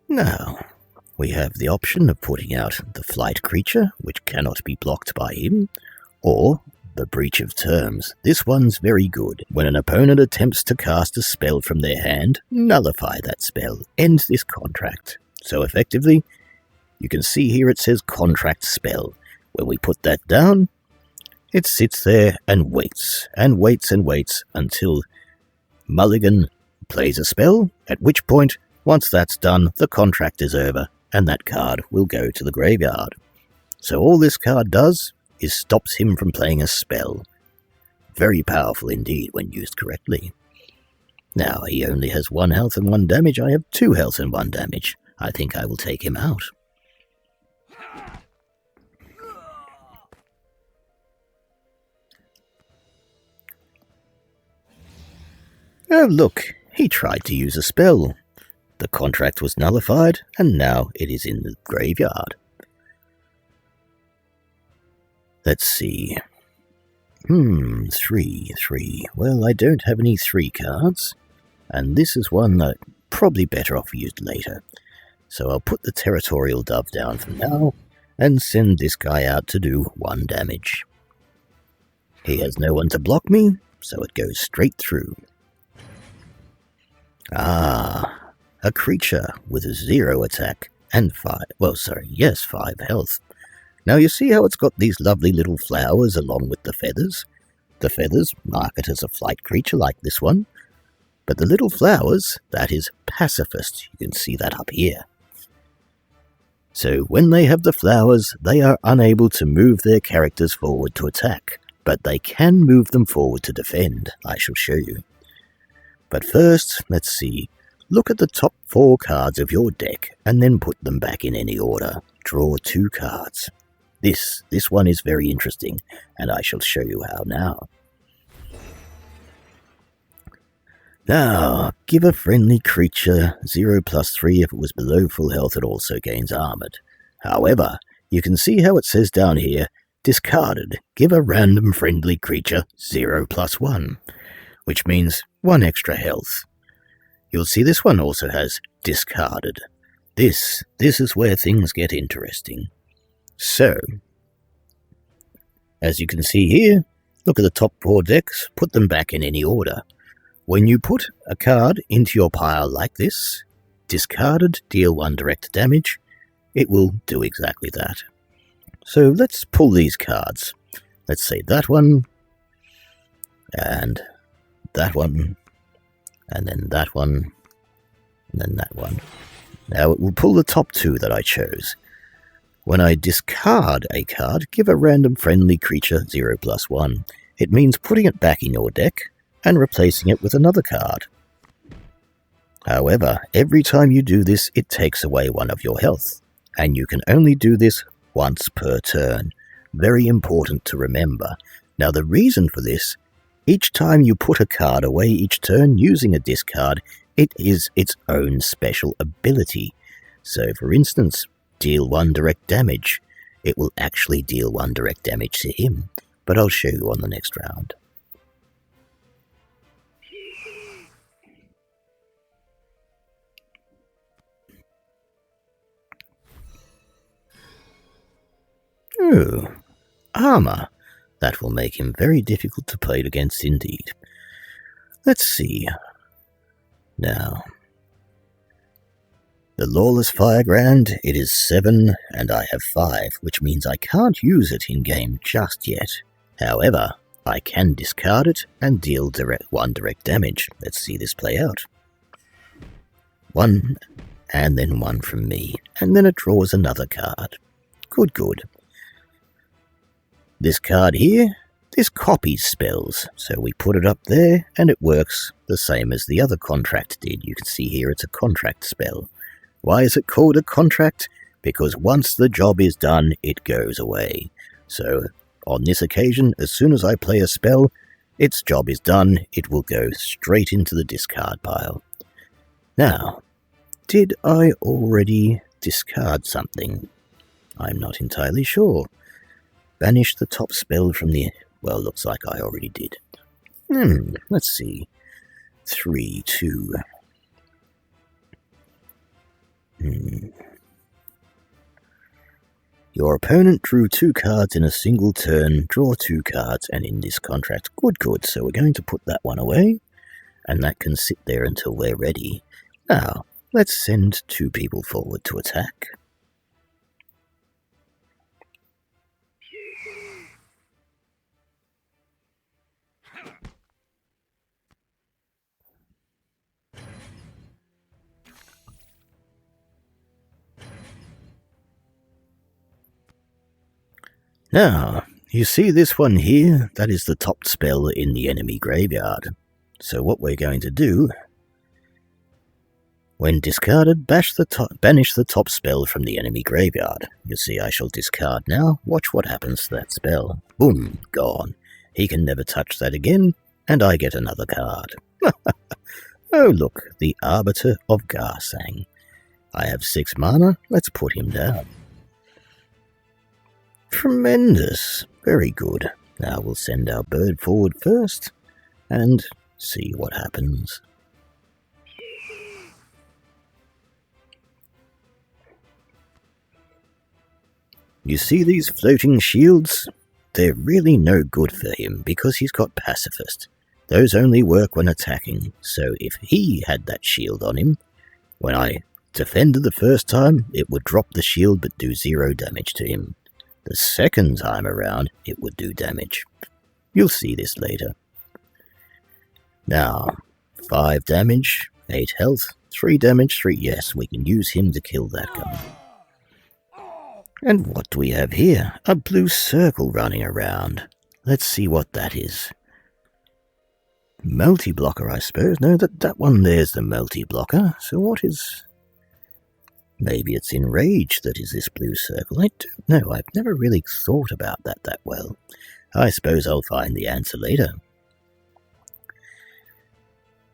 Now, we have the option of putting out the flight creature, which cannot be blocked by him, or the breach of terms. This one's very good. When an opponent attempts to cast a spell from their hand, nullify that spell. End this contract. So effectively, you can see here it says contract spell. When we put that down, it sits there and waits, and waits and waits until Mulligan plays a spell, at which point, once that's done, the contract is over, and that card will go to the graveyard. So all this card does is stops him from playing a spell. Very powerful indeed when used correctly. Now, he only has 1 health and 1 damage. I have 2 health and 1 damage. I think I will take him out. Oh, look, he tried to use a spell. The contract was nullified, and now it is in the graveyard. Let's see. 3. Well, I don't have any 3 cards, and this is one that probably better off used later. So I'll put the territorial dove down for now, and send this guy out to do 1 damage. He has no one to block me, so it goes straight through. Ah, a creature with 0 attack and 5 health. Now you see how it's got these lovely little flowers along with the feathers? The feathers mark it as a flight creature like this one, but the little flowers, that is pacifist. You can see that up here. So when they have the flowers, they are unable to move their characters forward to attack, but they can move them forward to defend. I shall show you. But first, let's see. Look at the top 4 cards of your deck, and then put them back in any order. Draw 2 cards. This one is very interesting, and I shall show you how now. Now, give a friendly creature 0+3 if it was below full health. It also gains armored. However, you can see how it says down here, discarded. Give a random friendly creature 0+1, which means 1 extra health. You'll see this one also has discarded. This is where things get interesting. So, as you can see here, look at the top 4 decks, put them back in any order. When you put a card into your pile like this, discarded, deal 1 direct damage, it will do exactly that. So let's pull these cards. Let's say that one, and that one, and then that one, and then that one. Now it will pull the top 2 that I chose. When I discard a card, give a random friendly creature 0+1. It means putting it back in your deck and replacing it with another card. However, every time you do this, it takes away 1 of your health, and you can only do this once per turn. Very important to remember. Now the reason for this, each time you put a card away each turn using a discard, it is its own special ability. So for instance, deal 1 direct damage. It will actually deal 1 direct damage to him, but I'll show you on the next round. Oh, armor. That will make him very difficult to play against indeed. Let's see. Now, the Lawless Firebrand, it is 7 and I have 5, which means I can't use it in-game just yet. However, I can discard it and deal 1 direct damage. Let's see this play out. 1, and then 1 from me, and then it draws another card. Good. This card here, this copies spells, so we put it up there, and it works the same as the other contract did. You can see here it's a contract spell. Why is it called a contract? Because once the job is done, it goes away. So, on this occasion, as soon as I play a spell, its job is done, it will go straight into the discard pile. Now, did I already discard something? I'm not entirely sure. Banish the top spell from the... Well, looks like I already did. Let's see. 3, 2. Your opponent drew 2 cards in a single turn, draw 2 cards, and in this contract. Good. So we're going to put that one away, and that can sit there until we're ready. Now, let's send 2 people forward to attack. Now, you see this one here? That is the top spell in the enemy graveyard. So what we're going to do, when discarded, banish the top spell from the enemy graveyard. You see, I shall discard now. Watch what happens to that spell. Boom, gone. He can never touch that again, and I get another card. Oh look, the Arbiter of Garsang. I have 6 mana, let's put him down. Tremendous, very good. Now we'll send our bird forward first, and see what happens. You see these floating shields? They're really no good for him because he's got Pacifist. Those only work when attacking, so if he had that shield on him, when I defended the first time, it would drop the shield but do 0 damage to him. The second time around, it would do damage. You'll see this later. Now, 5 damage, 8 health, 3 damage, 3, yes, we can use him to kill that guy. And what do we have here? A blue circle running around. Let's see what that is. Multi-blocker, I suppose. No, that one there's the multi-blocker. So what is... Maybe it's Enrage that is this blue circle. I don't know. I've never really thought about that well. I suppose I'll find the answer later.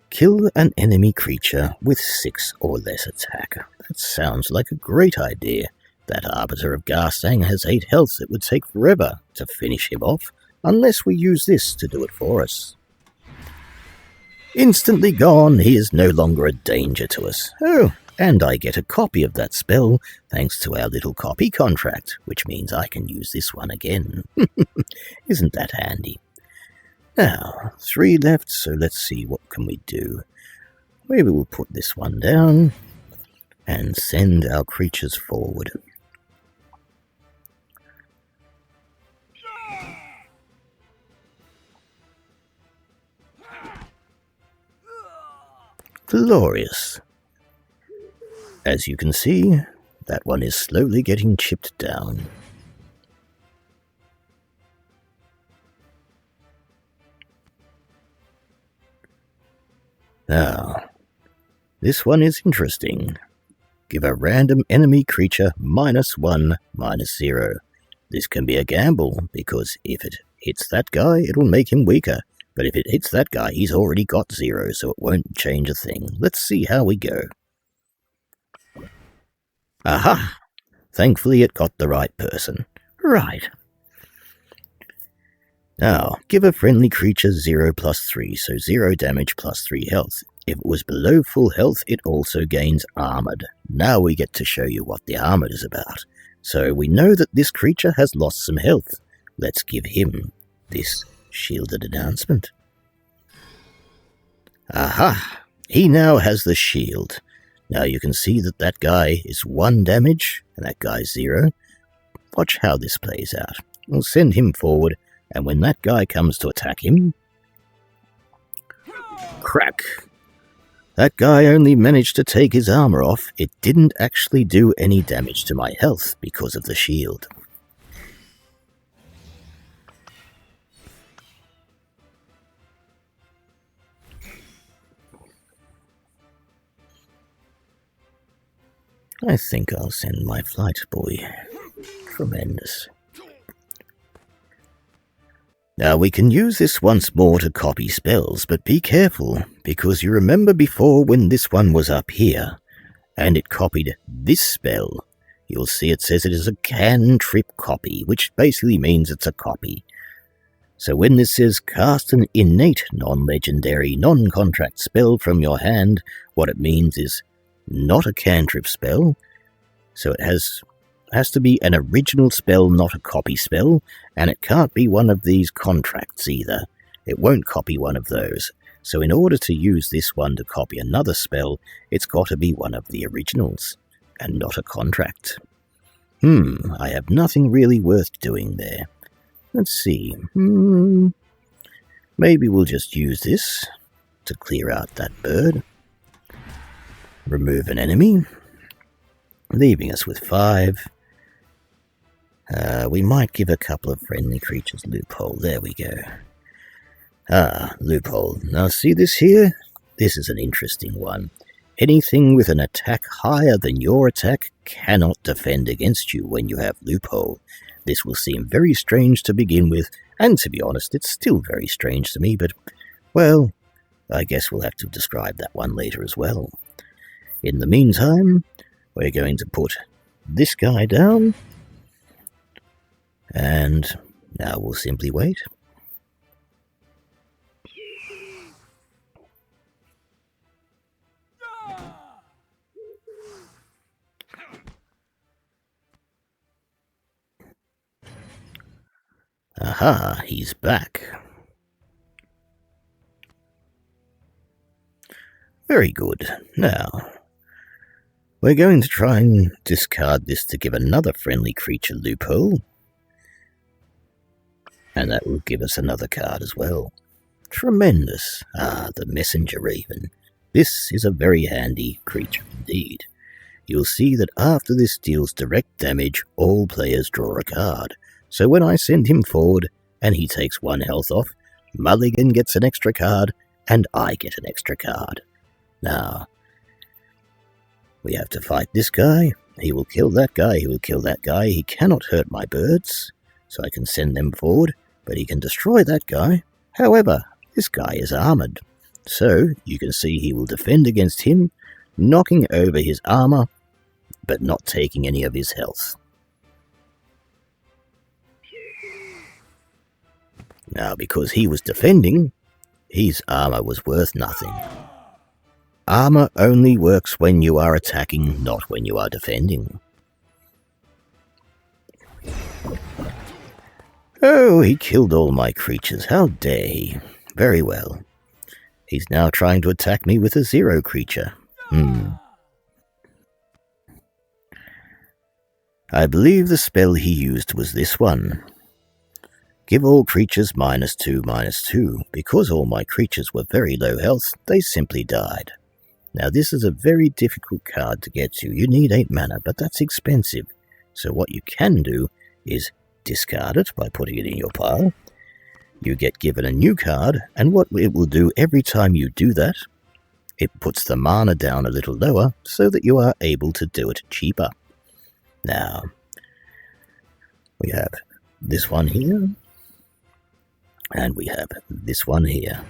Kill an enemy creature with 6 or less attack. That sounds like a great idea. That Arbiter of Garsang has 8 health. It would take forever to finish him off, unless we use this to do it for us. Instantly gone, he is no longer a danger to us. Oh, and I get a copy of that spell, thanks to our little copy contract, which means I can use this one again. Isn't that handy? Now, 3 left, so let's see what can we do. Maybe we'll put this one down, and send our creatures forward. Glorious. As you can see, that one is slowly getting chipped down. Now, this one is interesting. Give a random enemy creature -1, -0. This can be a gamble, because if it hits that guy, it'll make him weaker. But if it hits that guy, he's already got 0, so it won't change a thing. Let's see how we go. Aha! Thankfully it got the right person. Right. Now, give a friendly creature 0 + 3, so 0 damage + 3 health. If it was below full health, it also gains Armored. Now we get to show you what the Armored is about. So we know that this creature has lost some health. Let's give him this shielded announcement. Aha! He now has the shield. Now you can see that that guy is 1 damage, and that guy's 0. Watch how this plays out. We'll send him forward, and when that guy comes to attack him... Crack! That guy only managed to take his armor off. It didn't actually do any damage to my health because of the shield. I think I'll send my flight boy. Tremendous. Now we can use this once more to copy spells, but be careful, because you remember before when this one was up here, and it copied this spell. You'll see it says it is a cantrip copy, which basically means it's a copy. So when this says cast an innate, non-legendary, non-contract spell from your hand, what it means is not a cantrip spell, so it has to be an original spell, not a copy spell, and it can't be one of these contracts either. It won't copy one of those. So in order to use this one to copy another spell, it's got to be one of the originals, and not a contract. I have nothing really worth doing there. Let's see. Maybe we'll just use this to clear out that bird. Remove an enemy, leaving us with 5. We might give a couple of friendly creatures loophole. There we go. Loophole. Now see this here? This is an interesting one. Anything with an attack higher than your attack cannot defend against you when you have loophole. This will seem very strange to begin with, and to be honest, it's still very strange to me, but, well, I guess we'll have to describe that one later as well. In the meantime, we're going to put this guy down, and now we'll simply wait. Aha, he's back. Very good. Now, we're going to try and discard this to give another friendly creature loophole. And that will give us another card as well. Tremendous. The Messenger Raven. This is a very handy creature indeed. You'll see that after this deals direct damage, all players draw a card. So when I send him forward and he takes 1 health off, Mulligan gets an extra card and I get an extra card. Now, we have to fight this guy. He will kill that guy. He will kill that guy. He cannot hurt my birds, so I can send them forward, but he can destroy that guy. However, this guy is armored, so you can see he will defend against him, knocking over his armor, but not taking any of his health. Now, because he was defending, his armor was worth nothing. Armor only works when you are attacking, not when you are defending. Oh, he killed all my creatures. How dare he? Very well. He's now trying to attack me with a 0 creature. I believe the spell he used was this one. Give all creatures -2/-2. Because all my creatures were very low health, they simply died. Now this is a very difficult card to get to. You need 8 mana, but that's expensive. So what you can do is discard it by putting it in your pile. You get given a new card, and what it will do every time you do that, it puts the mana down a little lower so that you are able to do it cheaper. Now, we have this one here, and we have this one here.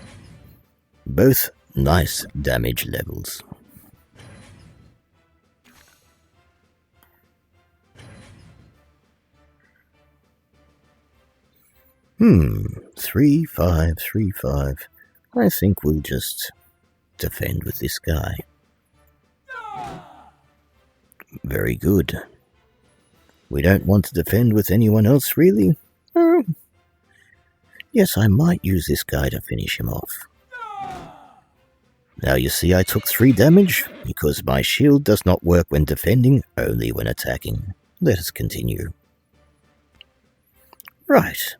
Both nice damage levels. Three, five. I think we'll just defend with this guy. Very good. We don't want to defend with anyone else, really? Oh. Yes, I might use this guy to finish him off. Now you see I took 3 damage, because my shield does not work when defending, only when attacking. Let us continue. Right.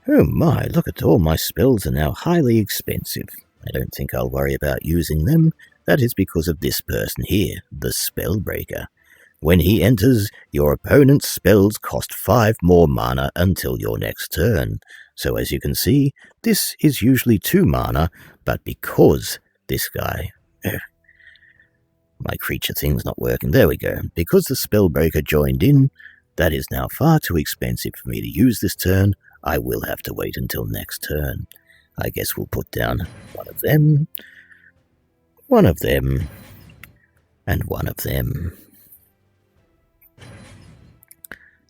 Oh my, look at all my spells are now highly expensive. I don't think I'll worry about using them. That is because of this person here, the Spellbreaker. When he enters, your opponent's spells cost 5 more mana until your next turn. So as you can see, this is usually 2 mana, but because this guy... my creature thing's not working. There we go. Because the Spellbreaker joined in, that is now far too expensive for me to use this turn. I will have to wait until next turn. I guess we'll put down one of them, and one of them.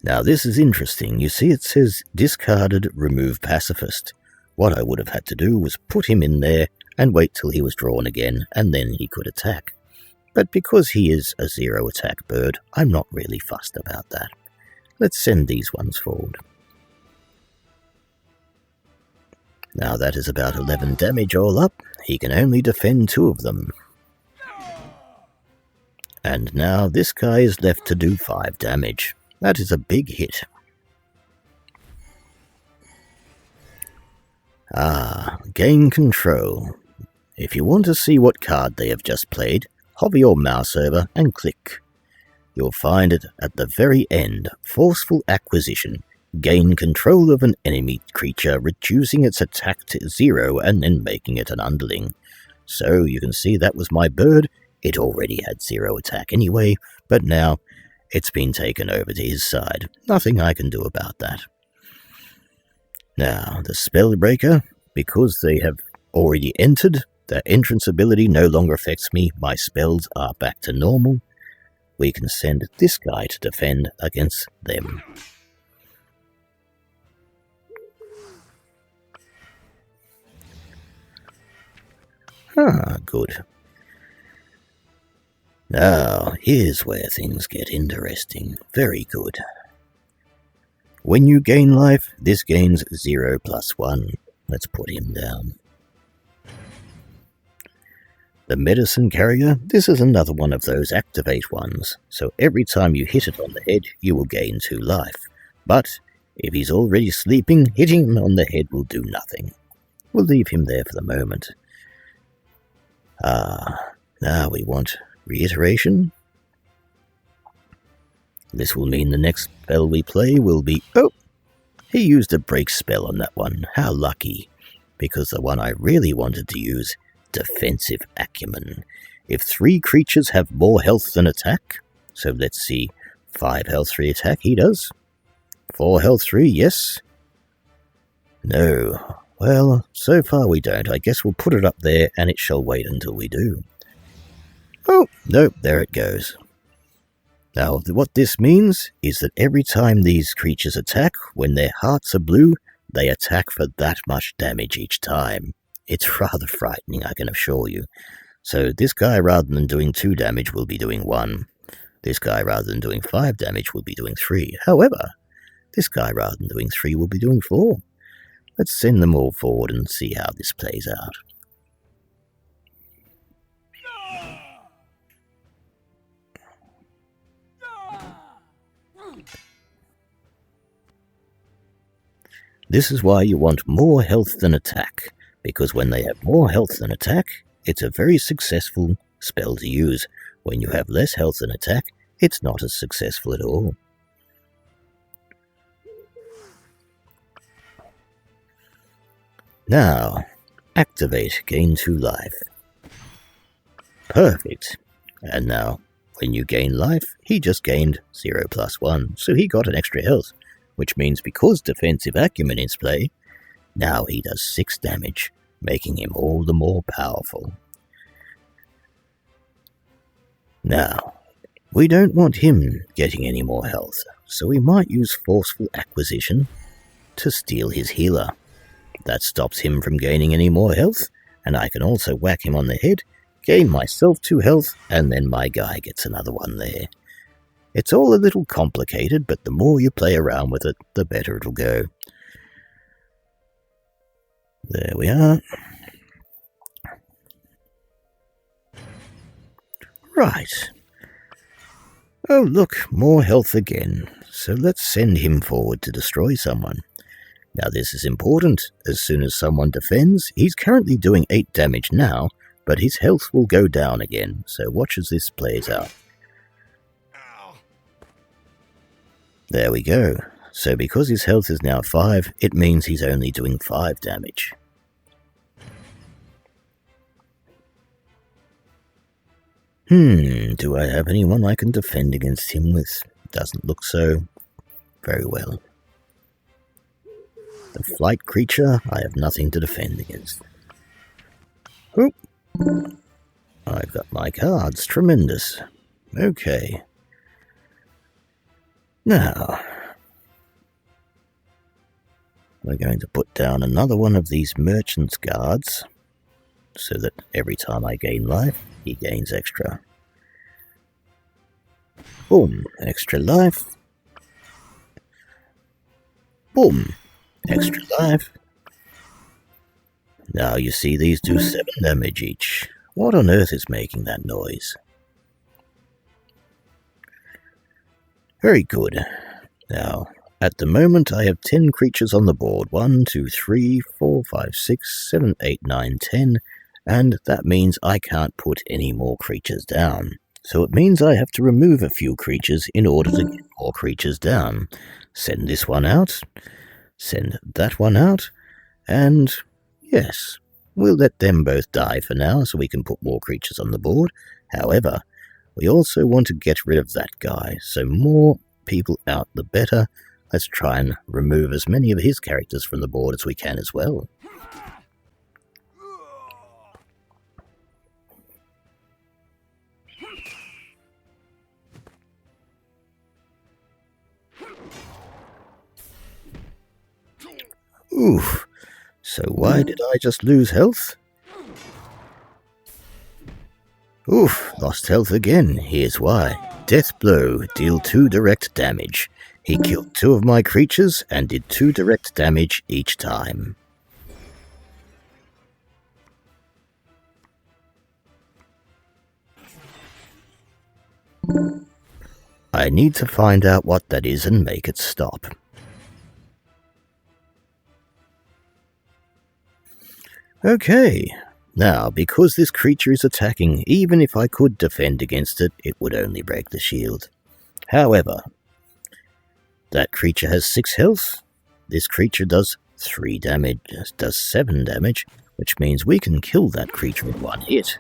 Now this is interesting. You see it says discarded, remove pacifist. What I would have had to do was put him in there and wait till he was drawn again, and then he could attack. But because he is a 0 attack bird, I'm not really fussed about that. Let's send these ones forward. Now that is about 11 damage all up. He can only defend 2 of them. And now this guy is left to do 5 damage. That is a big hit. Gain control. If you want to see what card they have just played, hover your mouse over and click. You'll find it at the very end, Forceful Acquisition. Gain control of an enemy creature, reducing its attack to 0 and then making it an underling. So you can see that was my bird. It already had 0 attack anyway, but now it's been taken over to his side. Nothing I can do about that. Now, the Spellbreaker, because they have already entered, their entrance ability no longer affects me. My spells are back to normal. We can send this guy to defend against them. Ah, good. Now, here's where things get interesting. Very good. When you gain life, this gains 0 + 1. Let's put him down. The Medicine Carrier, this is another one of those activate ones, so every time you hit it on the head, you will gain 2 life. But if he's already sleeping, hitting him on the head will do nothing. We'll leave him there for the moment. Now we want reiteration. This will mean the next spell we play will be... Oh! He used a break spell on that one. How lucky. Because the one I really wanted to use, Defensive Acumen. If 3 creatures have more health than attack, so let's see, 5 health, 3 attack, he does. 4 health, 3, yes. No. Well, so far we don't. I guess we'll put it up there and it shall wait until we do. Oh, no, there it goes. Now, what this means is that every time these creatures attack, when their hearts are blue, they attack for that much damage each time. It's rather frightening, I can assure you. So this guy, rather than doing 2 damage, will be doing 1. This guy, rather than doing 5 damage, will be doing 3. However, this guy, rather than doing 3, will be doing 4. Let's send them all forward and see how this plays out. This is why you want more health than attack, because when they have more health than attack, it's a very successful spell to use. When you have less health than attack, it's not as successful at all. Now, activate, gain 2 life. Perfect. And now, when you gain life, he just gained 0 + 1, so he got an extra health, which means because Defensive Acumen is play, now he does 6 damage, making him all the more powerful. Now, we don't want him getting any more health, so we might use Forceful Acquisition to steal his healer. That stops him from gaining any more health, and I can also whack him on the head, gain myself 2 health, and then my guy gets another 1 there. It's all a little complicated, but the more you play around with it, the better it'll go. There we are. Right. Oh look, more health again. So let's send him forward to destroy someone. Now this is important. As soon as someone defends, he's currently doing 8 damage now, but his health will go down again, so watch as this plays out. There we go. So because his health is now 5, it means he's only doing 5 damage. Do I have anyone I can defend against him with? Doesn't look so. Very well. The flight creature, I have nothing to defend against. Oop. I've got my cards. Tremendous. Okay. Now, we're going to put down another one of these merchant's guards, so that every time I gain life, he gains extra. Boom, extra life. Boom, extra life. Now you see these do 7 damage each. What on earth is making that noise? Very good. Now, at the moment I have 10 creatures on the board. 1, 2, 3, 4, 5, 6, 7, 8, 9, 10. And that means I can't put any more creatures down. So it means I have to remove a few creatures in order to get more creatures down. Send this one out, send that one out, and yes, we'll let them both die for now so we can put more creatures on the board. However, we also want to get rid of that guy, so more people out the better. Let's try and remove as many of his characters from the board as we can as well. Oof, so why did I just lose health? Oof, lost health again. Here's why. Death blow, deal 2 direct damage. He killed 2 of my creatures and did 2 direct damage each time. I need to find out what that is and make it stop. Okay, now because this creature is attacking, even if I could defend against it, it would only break the shield. However, that creature has 6 health. This creature does 3 damage, does 7 damage, which means we can kill that creature with 1 hit.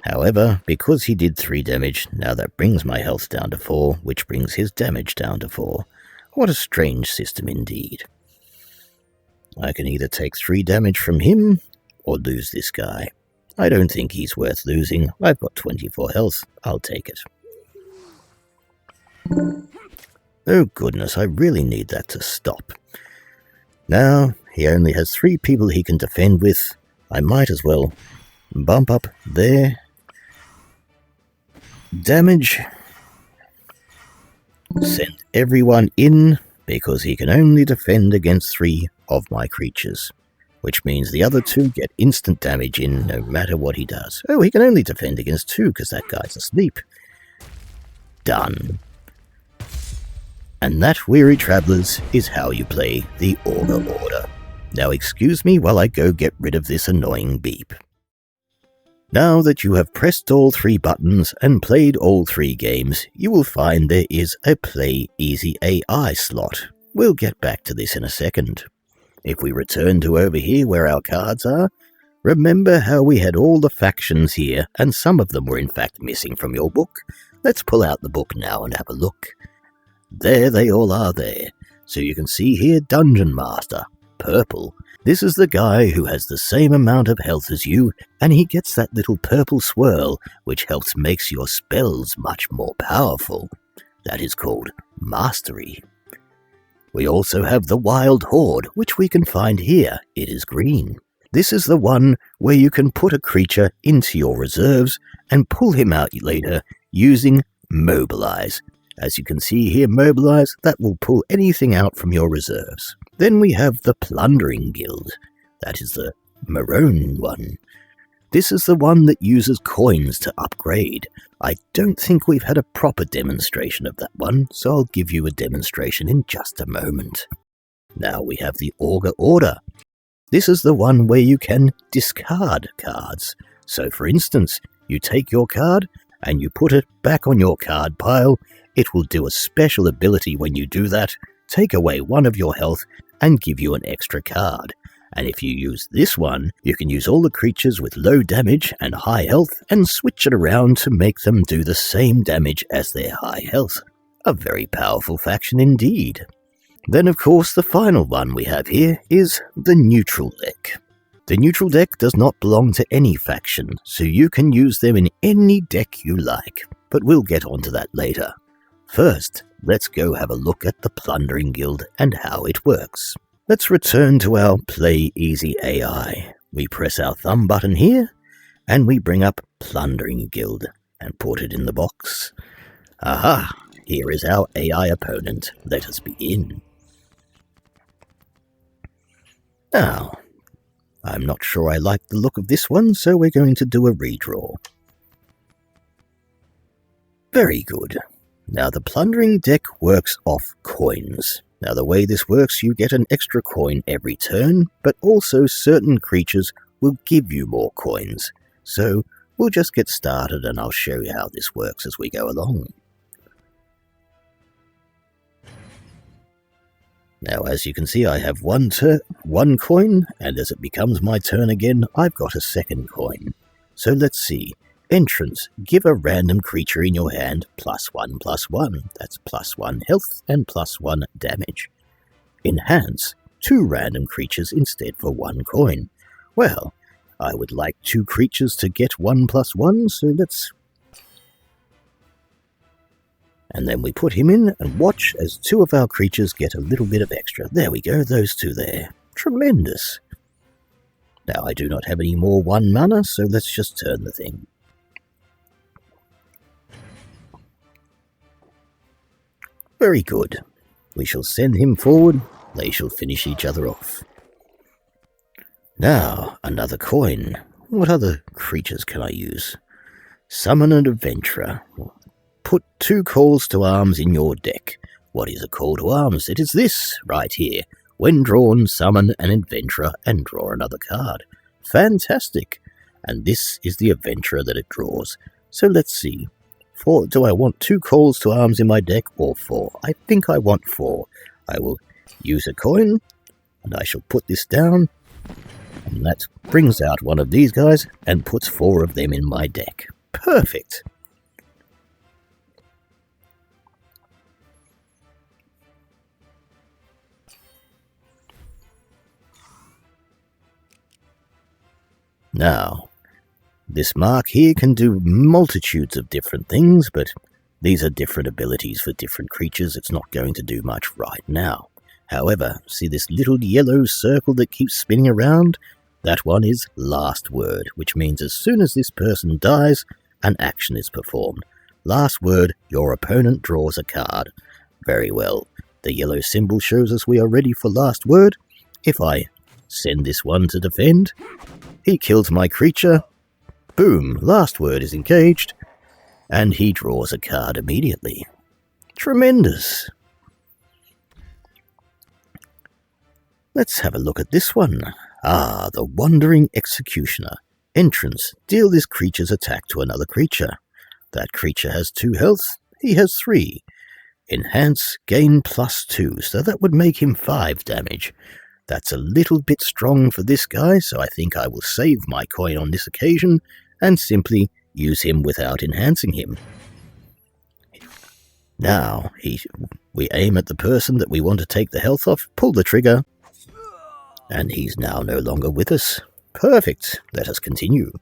However, because he did 3 damage, now that brings my health down to 4, which brings his damage down to 4. What a strange system indeed. I can either take 3 damage from him, or lose this guy. I don't think he's worth losing. I've got 24 health. I'll take it. Oh goodness, I really need that to stop. Now, he only has 3 people he can defend with. I might as well bump up there. Damage. Send everyone in, because he can only defend against 3 of my creatures, which means the other 2 get instant damage in no matter what he does. Oh, he can only defend against 2 because that guy's asleep. Done. And that, weary travellers, is how you play the Augur Order. Now excuse me while I go get rid of this annoying beep. Now that you have pressed all 3 buttons and played all 3 games, you will find there is a Play Easy AI slot. We'll get back to this in a second. If we return to over here where our cards are, remember how we had all the factions here, and some of them were in fact missing from your book? Let's pull out the book now and have a look. There they all are there. So you can see here Dungeon Master, purple. This is the guy who has the same amount of health as you, and he gets that little purple swirl, which helps makes your spells much more powerful. That is called Mastery. We also have the Wild Horde, which we can find here. It is green. This is the one where you can put a creature into your reserves and pull him out later using Mobilize. As you can see here, Mobilize, that will pull anything out from your reserves. Then we have the Plundering Guild. That is the maroon one. This is the one that uses coins to upgrade. I don't think we've had a proper demonstration of that one, so I'll give you a demonstration in just a moment. Now we have the Augur Order. This is the one where you can discard cards. So for instance, you take your card and you put it back on your card pile. It will do a special ability when you do that, take away 1 of your health and give you an extra card. And if you use this one, you can use all the creatures with low damage and high health and switch it around to make them do the same damage as their high health. A very powerful faction indeed. Then of course the final one we have here is the neutral deck. The neutral deck does not belong to any faction, so you can use them in any deck you like, but we'll get onto that later. First, let's go have a look at the Plundering Guild and how it works. Let's return to our Play Easy AI. We press our thumb button here, and we bring up Plundering Guild and put it in the box. Aha! Here is our AI opponent. Let us begin. Now, I'm not sure I like the look of this one, so we're going to do a redraw. Very good. Now the Plundering deck works off coins. Now the way this works, you get an extra coin every turn, but also certain creatures will give you more coins. So we'll just get started and I'll show you how this works as we go along. Now, as you can see, I have one coin, and as it becomes my turn again, I've got a second coin. So let's see. Entrance. Give a random creature in your hand +1/+1. That's +1 health and +1 damage. Enhance. 2 random creatures instead for 1 coin. Well, I would like 2 creatures to get 1/1, so let's... And then we put him in and watch as 2 of our creatures get a little bit of extra. There we go, those 2 there. Tremendous. Now I do not have any more 1 mana, so let's just turn the thing. Very good. We shall send him forward. They shall finish each other off. Now, another coin. What other creatures can I use? Summon an adventurer. Put 2 calls to arms in your deck. What is a call to arms? It is this, right here. When drawn, summon an adventurer and draw another card. Fantastic. And this is the adventurer that it draws. So let's see. Do I want 2 calls to arms in my deck or 4? I think I want 4. I will use a coin, and I shall put this down. And that brings out one of these guys and puts 4 of them in my deck. Perfect. Now, this mark here can do multitudes of different things, but these are different abilities for different creatures. It's not going to do much right now. However, see this little yellow circle that keeps spinning around? That one is last word, which means as soon as this person dies, an action is performed. Last word, your opponent draws a card. Very well. The yellow symbol shows us we are ready for last word. If I send this one to defend, he kills my creature. Boom, last word is engaged, and he draws a card immediately. Tremendous. Let's have a look at this one. Ah, the Wandering Executioner. Entrance. Deal this creature's attack to another creature. That creature has 2 health. He has 3. Enhance. Gain +2. So that would make him 5 damage. That's a little bit strong for this guy, so I think I will save my coin on this occasion and simply use him without enhancing him. Now, we aim at the person that we want to take the health off, pull the trigger, and he's now no longer with us. Perfect. Let us continue.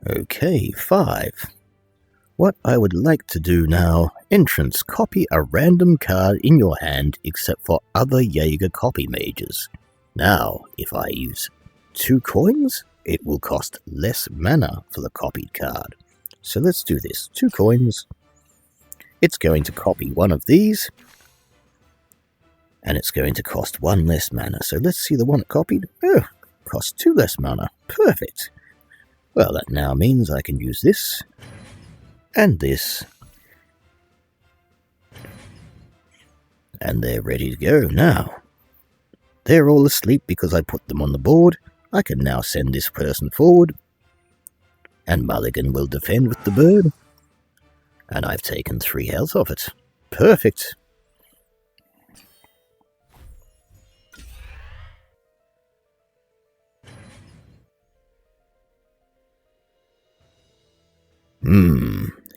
Okay, 5. What I would like to do now, entrance, copy a random card in your hand except for other Jaeger copy mages. Now, if I use 2 coins, it will cost less mana for the copied card. So let's do this. 2 coins. It's going to copy one of these, and it's going to cost 1 less mana. So let's see the one it copied. Oh, costs 2 less mana. Perfect. Well, that now means I can use this and this, and they're ready to go now. They're all asleep because I put them on the board. I can now send this person forward, and Mulligan will defend with the bird, and I've taken 3 health off it. Perfect.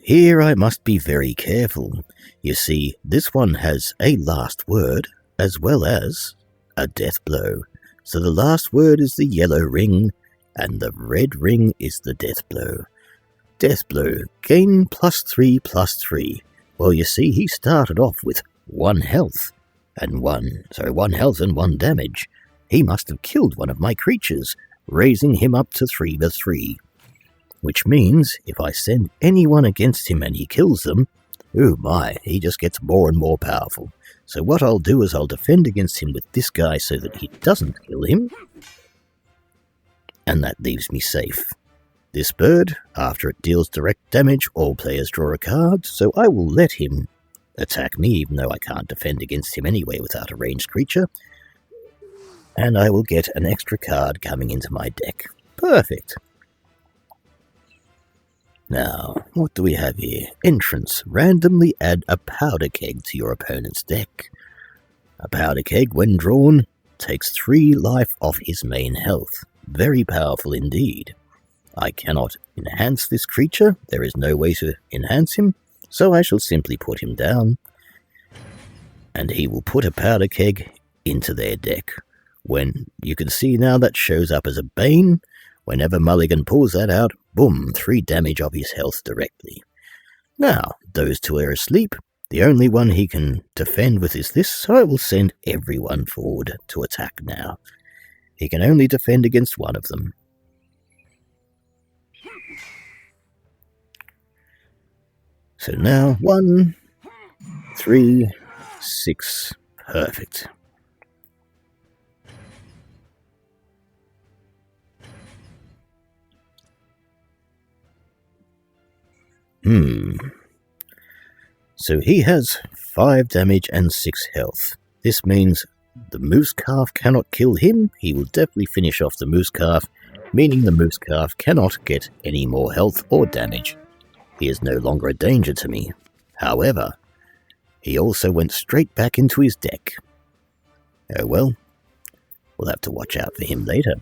Here I must be very careful. You see, this one has a last word as well as a death blow. So the last word is the yellow ring, and the red ring is the death blow. Death blow, gain +3/+3. Well, you see, he started off with 1 health and 1 health and 1 damage. He must have killed one of my creatures, raising him up to 3/3. Which means, if I send anyone against him and he kills them, oh my, he just gets more and more powerful. So what I'll do is I'll defend against him with this guy so that he doesn't kill him, and that leaves me safe. This bird, after it deals direct damage, all players draw a card, so I will let him attack me, even though I can't defend against him anyway without a ranged creature, and I will get an extra card coming into my deck. Perfect. Now, what do we have here? Entrance. Randomly add a powder keg to your opponent's deck. A powder keg, when drawn, takes 3 life off his main health. Very powerful indeed. I cannot enhance this creature. There is no way to enhance him, so I shall simply put him down. And he will put a powder keg into their deck. When you can see now that shows up as a Bane. Whenever Mulligan pulls that out, boom, 3 damage of his health directly. Now, those 2 are asleep. The only one he can defend with is this, so I will send everyone forward to attack now. He can only defend against one of them. So now, 1, 3, 6, perfect. So he has 5 damage and 6 health. This means the moose calf cannot kill him. He will definitely finish off the moose calf, meaning the moose calf cannot get any more health or damage. He is no longer a danger to me. However, he also went straight back into his deck. Oh well, we'll have to watch out for him later.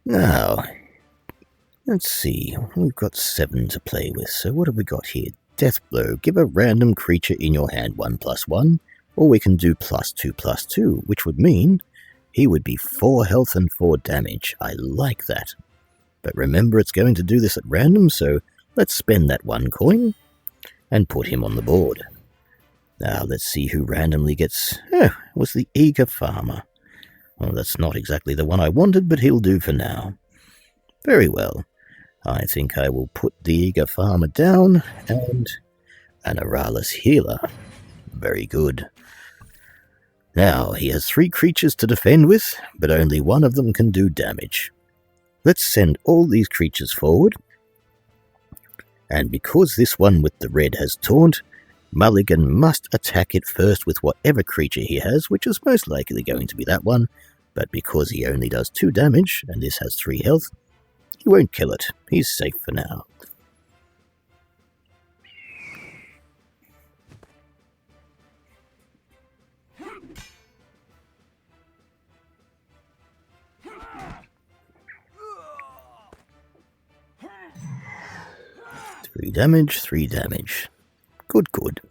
Now, let's see, we've got 7 to play with, so what have we got here? Death Blow, give a random creature in your hand 1/1, or we can do +2/2, which would mean he would be 4 health and 4 damage. I like that. But remember, it's going to do this at random, so let's spend that 1 coin and put him on the board. Now, let's see who randomly gets... Oh, it was the Eager Farmer. Well, that's not exactly the one I wanted, but he'll do for now. Very well. I think I will put the Eager Farmer down, and an Aralis Healer. Very good. Now, he has 3 creatures to defend with, but only one of them can do damage. Let's send all these creatures forward. And because this one with the red has taunt, Mulligan must attack it first with whatever creature he has, which is most likely going to be that one, but because he only does 2 damage, and this has 3 health, he won't kill it. He's safe for now. Three damage, 3 damage. Good, good.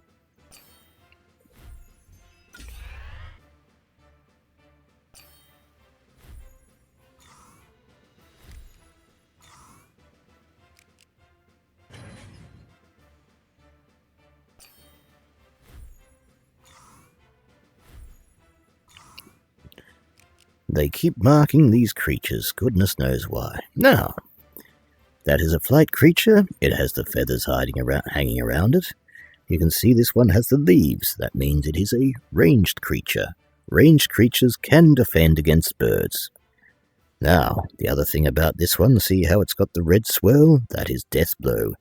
They keep marking these creatures, goodness knows why. Now, that is a flight creature. It has the feathers hanging around it. You can see this one has the leaves. That means it is a ranged creature. Ranged creatures can defend against birds. Now, the other thing about this one, see how it's got the red swirl? That is Death Blow.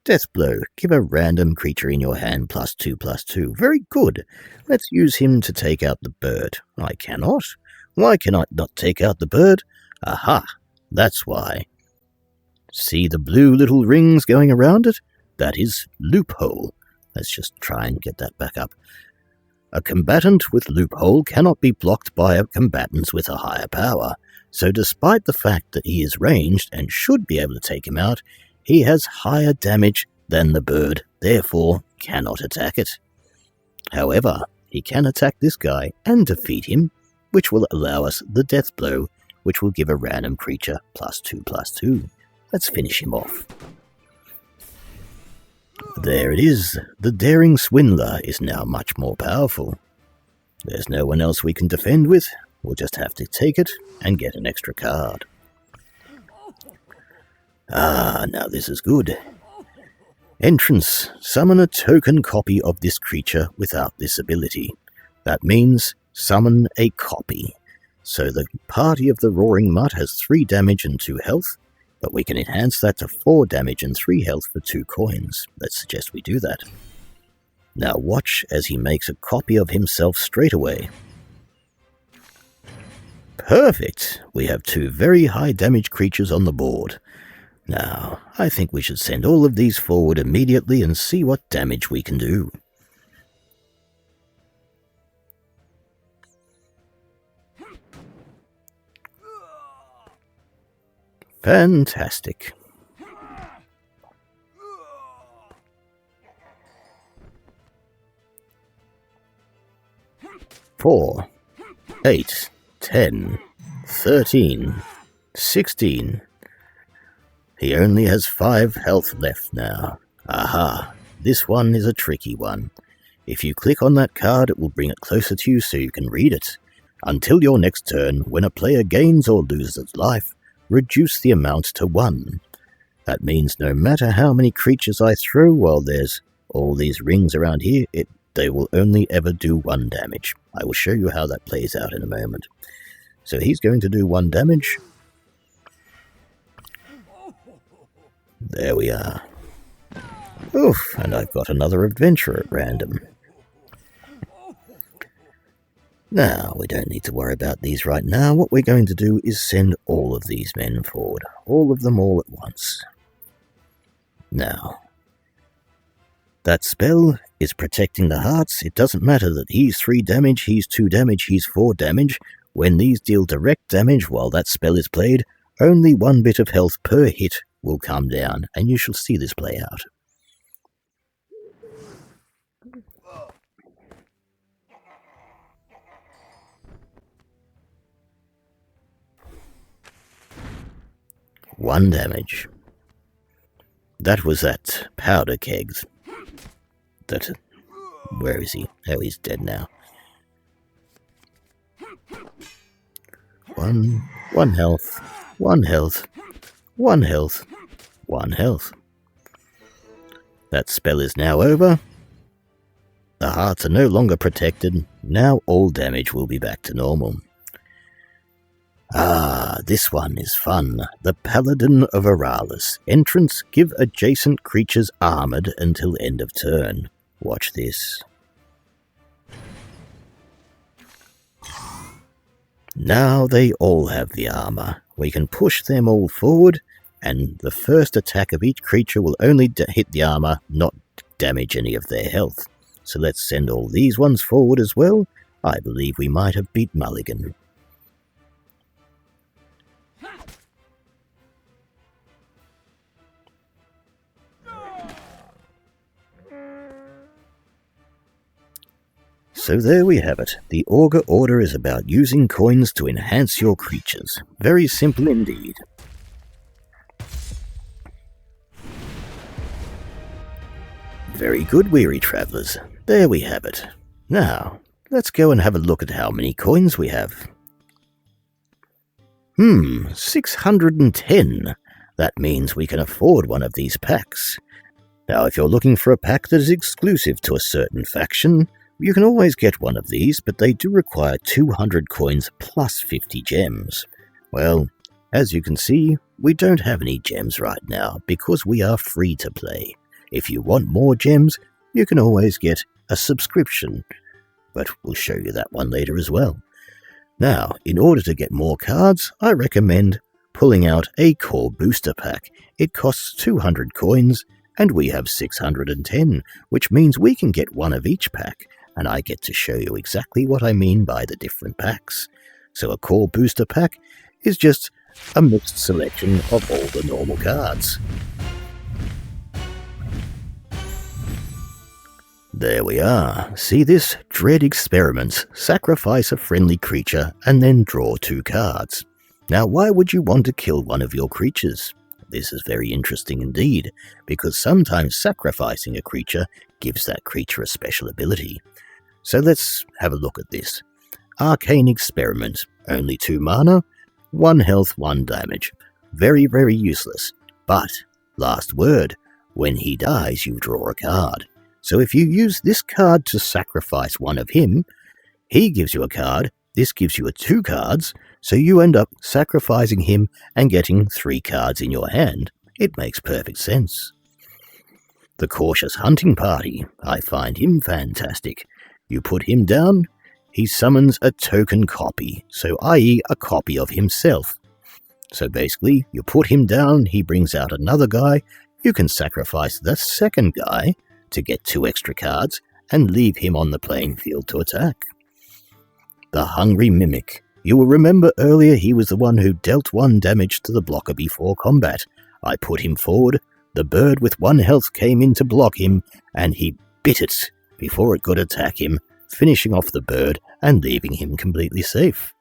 Death Blow, give a random creature in your hand +2/+2. Very good. Let's use him to take out the bird. I cannot. Why can I not take out the bird? Aha, that's why. See the blue little rings going around it? That is Loophole. Let's just try and get that back up. A combatant with Loophole cannot be blocked by combatants with a higher power, so despite the fact that he is ranged and should be able to take him out, he has higher damage than the bird, therefore cannot attack it. However, he can attack this guy and defeat him, which will allow us the Death Blow, which will give a random creature +2/+2. Let's finish him off. There it is. The Daring Swindler is now much more powerful. There's no one else we can defend with. We'll just have to take it and get an extra card. Ah, now this is good. Entrance. Summon a token copy of this creature without this ability. That means summon a copy. So the party of the Roaring Mutt has 3 damage and 2 health, but we can enhance that to 4 damage and 3 health for 2 coins. Let's suggest we do that. Now watch as he makes a copy of himself straight away. Perfect! We have 2 very high damage creatures on the board. Now, I think we should send all of these forward immediately and see what damage we can do. Fantastic. Four, 8, 10, 13, 16. He only has 5 health left now. Aha, this one is a tricky one. If you click on that card, it will bring it closer to you so you can read it. Until your next turn, when a player gains or loses life, reduce the amount to 1. That means no matter how many creatures I throw while there's all these rings around here, they will only ever do 1 damage. I will show you how that plays out in a moment. So he's going to do 1 damage. There we are. Oof, and I've got another adventure at random. Now, we don't need to worry about these right now. What we're going to do is send all of these men forward. All of them all at once. Now, that spell is protecting the hearts. It doesn't matter that he's 3 damage, he's 2 damage, he's 4 damage. When these deal direct damage while that spell is played, only 1 bit of health per hit will come down, and you shall see this play out. One damage. That was that powder kegs. Where is he? Oh, he's dead now. 1 health, 1 health, 1 health, 1 health. That spell is now over. The hearts are no longer protected. Now all damage will be back to normal. Ah, this one is fun. The Paladin of Aralis. Entrance, give adjacent creatures armored until end of turn. Watch this. Now they all have the armor. We can push them all forward, and the first attack of each creature will only hit the armor, not damage any of their health. So let's send all these ones forward as well. I believe we might have beat Mulligan. So there we have it. The Augur Order is about using coins to enhance your creatures. Very simple indeed. Very good, weary travellers. There we have it. Now, let's go and have a look at how many coins we have. 610. That means we can afford one of these packs. Now, if you're looking for a pack that is exclusive to a certain faction, you can always get one of these, but they do require 200 coins plus 50 gems. Well, as you can see, we don't have any gems right now because we are free to play. If you want more gems, you can always get a subscription, but we'll show you that one later as well. Now, in order to get more cards, I recommend pulling out a core booster pack. It costs 200 coins, and we have 610, which means we can get one of each pack, and I get to show you exactly what I mean by the different packs. So a core booster pack is just a mixed selection of all the normal cards. There we are. See this? Dread experiments. Sacrifice a friendly creature and then draw 2 cards. Now, why would you want to kill one of your creatures? This is very interesting indeed, because sometimes sacrificing a creature gives that creature a special ability. So let's have a look at this. Arcane Experiment. Only 2 mana, 1 health, 1 damage. Very, very useless. But, last word, when he dies you draw a card. So if you use this card to sacrifice one of him, he gives you a card, this gives you 2 cards, so you end up sacrificing him and getting 3 cards in your hand. It makes perfect sense. The Cautious Hunting Party. I find him fantastic. You put him down, he summons a token copy, so i.e. a copy of himself. So basically, you put him down, he brings out another guy, you can sacrifice the second guy to get 2 extra cards and leave him on the playing field to attack. The Hungry Mimic. You will remember earlier he was the one who dealt 1 damage to the blocker before combat. I put him forward, the bird with 1 health came in to block him, and he bit it before it could attack him, finishing off the bird and leaving him completely safe.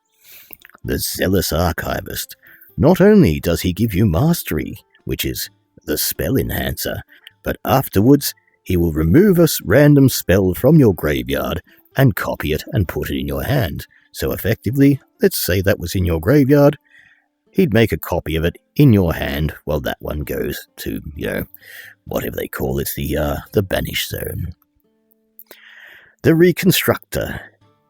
The Zealous Archivist. Not only does he give you Mastery, which is the spell enhancer, but afterwards he will remove a random spell from your graveyard and copy it and put it in your hand. So effectively, let's say that was in your graveyard, he'd make a copy of it in your hand while that one goes to, whatever they call it, the Banish Zone. The Reconstructor.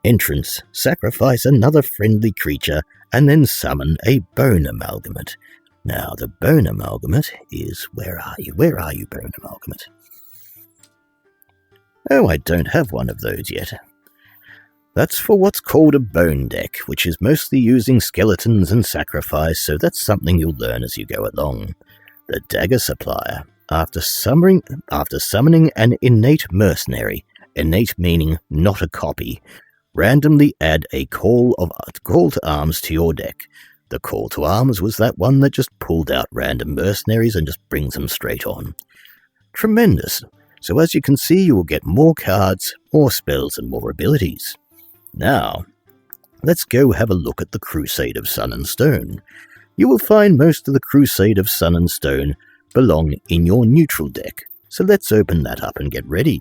Entrance. Sacrifice another friendly creature and then summon a Bone Amalgamate. Now, the Bone Amalgamate is... Where are you? Where are you, Bone Amalgamate? Oh, I don't have one of those yet. That's for what's called a bone deck, which is mostly using skeletons and sacrifice, so that's something you'll learn as you go along. The Dagger Supplier. After summoning an innate mercenary, innate meaning not a copy, randomly add a call to arms to your deck. The call to arms was that one that just pulled out random mercenaries and just brings them straight on. Tremendous. So as you can see, you will get more cards, more spells, and more abilities. Now, let's go have a look at the Crusade of Sun and Stone. You will find most of the Crusade of Sun and Stone belong in your neutral deck. So let's open that up and get ready.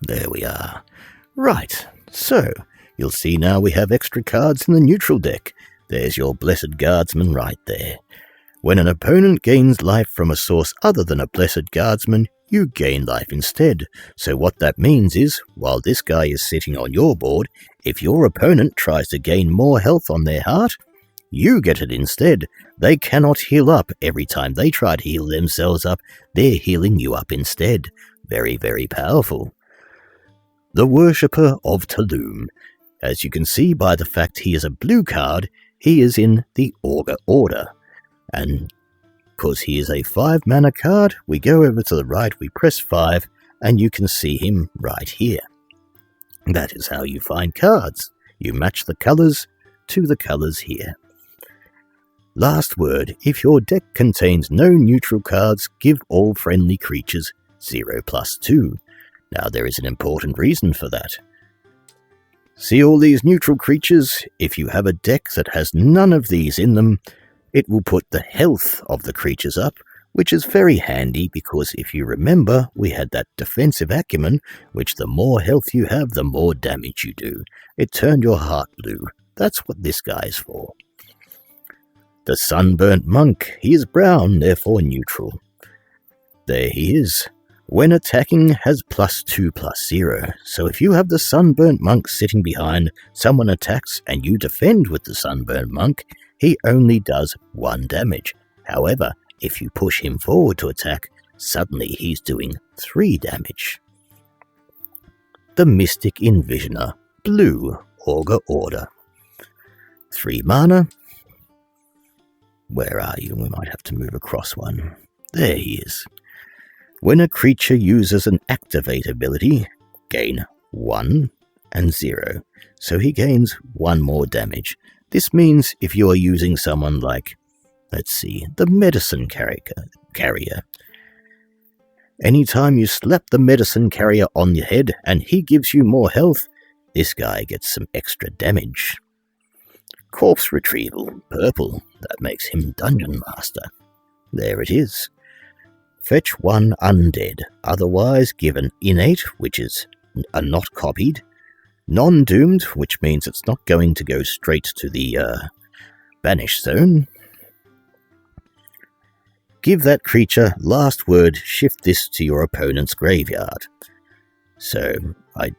There we are. Right, so you'll see now we have extra cards in the neutral deck. There's your Blessed Guardsman right there. When an opponent gains life from a source other than a Blessed Guardsman, you gain life instead. So what that means is, while this guy is sitting on your board, if your opponent tries to gain more health on their heart, you get it instead. They cannot heal up. Every time they try to heal themselves up, they're healing you up instead. Very, very powerful. The Worshipper of Tulum. As you can see by the fact he is a blue card, he is in the Augur order. And because he is a 5-mana card, we go over to the right, we press 5, and you can see him right here. That is how you find cards. You match the colours to the colours here. Last word, if your deck contains no neutral cards, give all friendly creatures 0+2. Now there is an important reason for that. See all these neutral creatures? If you have a deck that has none of these in them, it will put the health of the creatures up, which is very handy because if you remember, we had that defensive acumen, which the more health you have, the more damage you do. It turned your heart blue. That's what this guy's for. The Sunburnt Monk. He is brown, therefore neutral. There he is. When attacking, has +2/+0. So if you have the Sunburnt Monk sitting behind, someone attacks and you defend with the Sunburnt Monk, he only does 1 damage. However, if you push him forward to attack, suddenly he's doing 3 damage. The Mystic Envisioner. Blue, Augur order. 3 mana. Where are you? We might have to move across one. There he is. When a creature uses an activate ability, gain 1 and 0. So he gains 1 more damage. This means if you are using someone like, let's see, the Medicine Carrier. Anytime you slap the Medicine Carrier on your head and he gives you more health, this guy gets some extra damage. Corpse Retrieval, purple, that makes him Dungeon Master. There it is. Fetch 1 undead, otherwise give an innate, which is a not copied, non-doomed, which means it's not going to go straight to the Banish Zone. Give that creature last word, shift this to your opponent's graveyard. So, I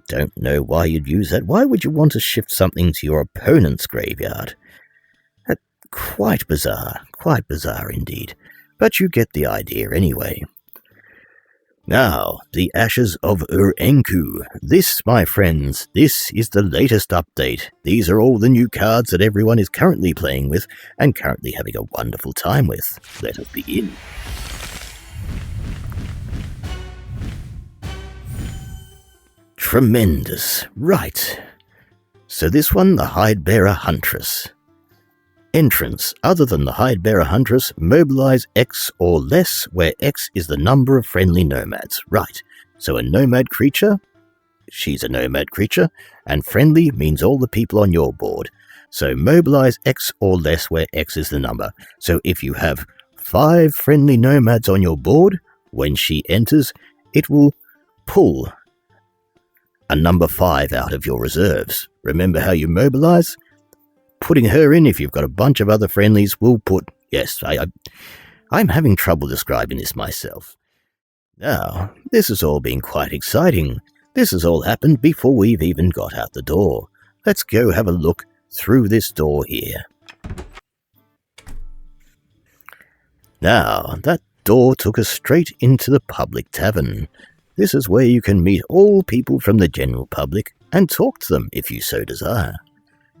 don't know why you'd use that. Why would you want to shift something to your opponent's graveyard? quite bizarre indeed. But you get the idea anyway. Now, the Ashes of Enku. This, my friends, this is the latest update. These are all the new cards that everyone is currently playing with and currently having a wonderful time with. Let us begin. Tremendous. Right. So this one, the Hidebearer Huntress. Entrance. Other than the Hidebearer Huntress, mobilize X or less, where X is the number of friendly nomads. Right. So a nomad creature, she's a nomad creature, and friendly means all the people on your board. So mobilize X or less, where X is the number. So if you have 5 friendly nomads on your board, when she enters, it will pull a number 5 out of your reserves. Remember how you mobilize? Putting her in, if you've got a bunch of other friendlies, will put... Yes, I'm having trouble describing this myself. Now, this has all been quite exciting. This has all happened before we've even got out the door. Let's go have a look through this door here. Now, that door took us straight into the public tavern. This is where you can meet all people from the general public and talk to them if you so desire.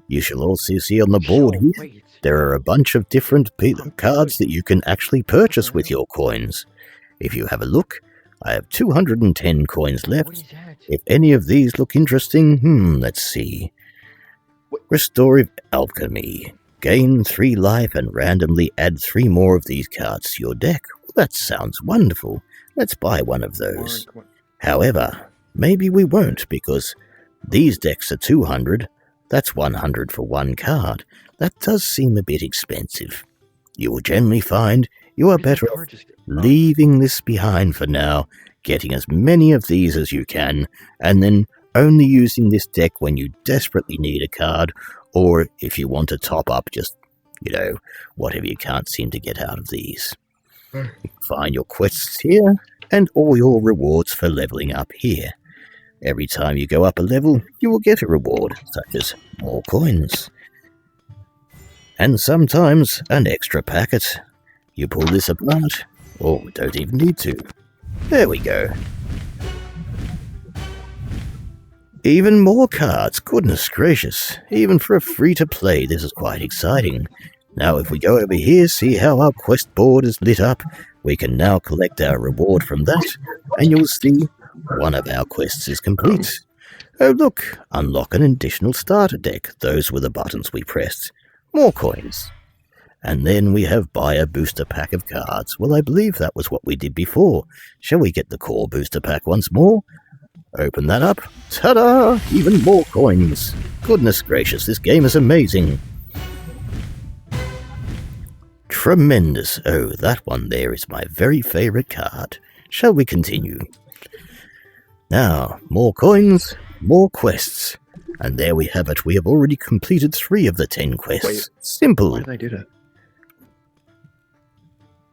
You shall also see on the board here, there are a bunch of different cards that you can actually purchase with your coins. If you have a look, I have 210 coins left. If any of these look interesting, let's see. Restorative Alchemy. Gain 3 life and randomly add 3 more of these cards to your deck. Well, that sounds wonderful. Let's buy one of those. However, maybe we won't, because these decks are 200. That's 100 for 1 card. That does seem a bit expensive. You will generally find you are better off leaving this behind for now, getting as many of these as you can, and then only using this deck when you desperately need a card, or if you want to top up just, whatever you can't seem to get out of these. You can find your quests here, and all your rewards for leveling up here. Every time you go up a level, you will get a reward, such as more coins. And sometimes an extra packet. You pull this apart, or don't even need to. There we go. Even more cards, goodness gracious. Even for a free-to-play, this is quite exciting. Now if we go over here, see how our quest board is lit up, we can now collect our reward from that, and you'll see one of our quests is complete. Oh look, unlock an additional starter deck. Those were the buttons we pressed. More coins. And then we have buy a booster pack of cards. Well, I believe that was what we did before. Shall we get the core booster pack once more? Open that up. Ta-da! Even more coins. Goodness gracious, this game is amazing. Tremendous. Oh, that one there is my very favourite card. Shall we continue? Now, more coins, more quests. And there we have it. We have already completed 3 of the 10 quests. Wait, simple. Why did I do that?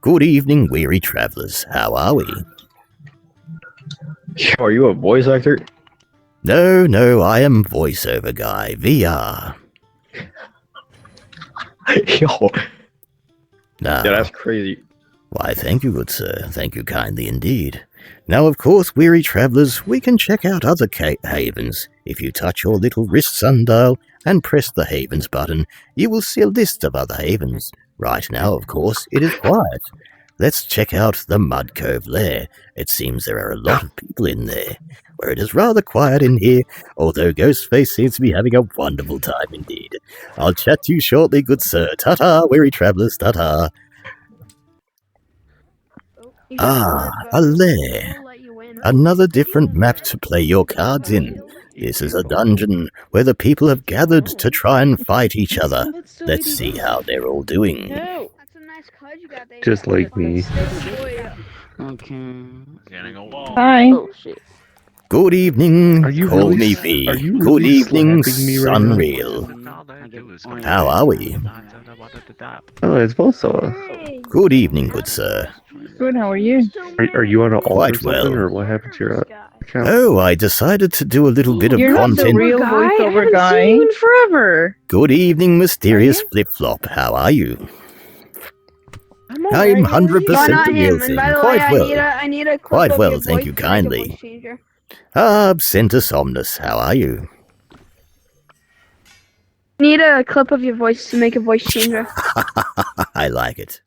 Good evening, weary travellers. How are we? Are you a voice actor? No, I am VoiceoverGuy, VR. Yo. Now, Yeah, that's crazy. why, thank you, good sir. Thank you kindly indeed. Now, of course, weary travellers, we can check out other havens. If you touch your little wrist sundial and press the havens button, you will see a list of other havens. Right now, of course, it is quiet. Let's check out the Mud Cove Lair. It seems there are a lot of people in there, where it is rather quiet in here, although Ghostface seems to be having a wonderful time indeed. I'll chat to you shortly, good sir. Ta-ta, weary travellers, ta-ta. A lair. Another different map to play your cards in. This is a dungeon where the people have gathered to try and fight each other. Let's see how they're all doing. Just like me. Okay. Hi. Oh shit. Good evening, Are you call really me s- V. are you Good really evening, slapping me right now? Sunreal. How are we? Oh, it's Bosa. Hey. Good evening, good sir. Good, how are you? Are you on an alt Quite or something, well. or what happened to your account? Oh, I decided to do a little bit of You're not the content. real voiceover I haven't guy. seen you in forever. Good evening, mysterious Are you? flip-flop. How are you? I'm I'm alright, how are you? 100% Why the not real him? thing. And by the way, Quite I well. need a clip Quite of well, your thank voice you to make a kindly. voice changer. Absenta Somnus, how are you? Need a clip of your voice to make a voice changer. I like it.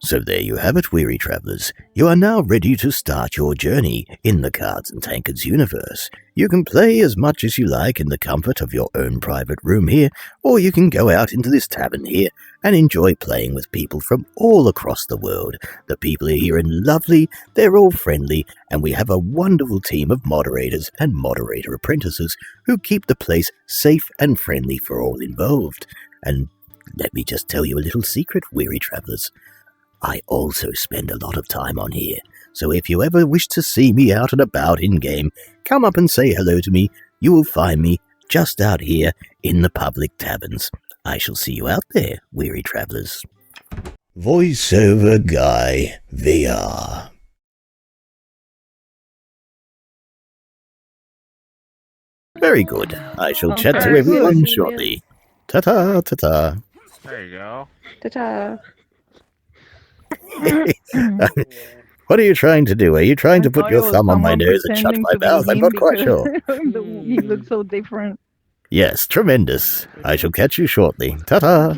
So there you have it, weary travellers. You are now ready to start your journey in the Cards and Tankards universe. You can play as much as you like in the comfort of your own private room here, or you can go out into this tavern here and enjoy playing with people from all across the world. The people here are lovely, they're all friendly, and we have a wonderful team of moderators and moderator apprentices who keep the place safe and friendly for all involved. And let me just tell you a little secret, weary travellers. I also spend a lot of time on here, so if you ever wish to see me out and about in-game, come up and say hello to me. You will find me just out here in the public taverns. I shall see you out there, weary travellers. VoiceoverGuy VR. Very good. I shall chat to Okay. everyone Good. shortly. Ta-ta, ta-ta. There you go. Ta-ta. What are you trying to do? Are you trying to I put thought your it was thumb on my someone nose and shut pretending my to be mouth? I'm him not quite because sure. he looks so different. Yes, tremendous. I shall catch you shortly. Ta-ta.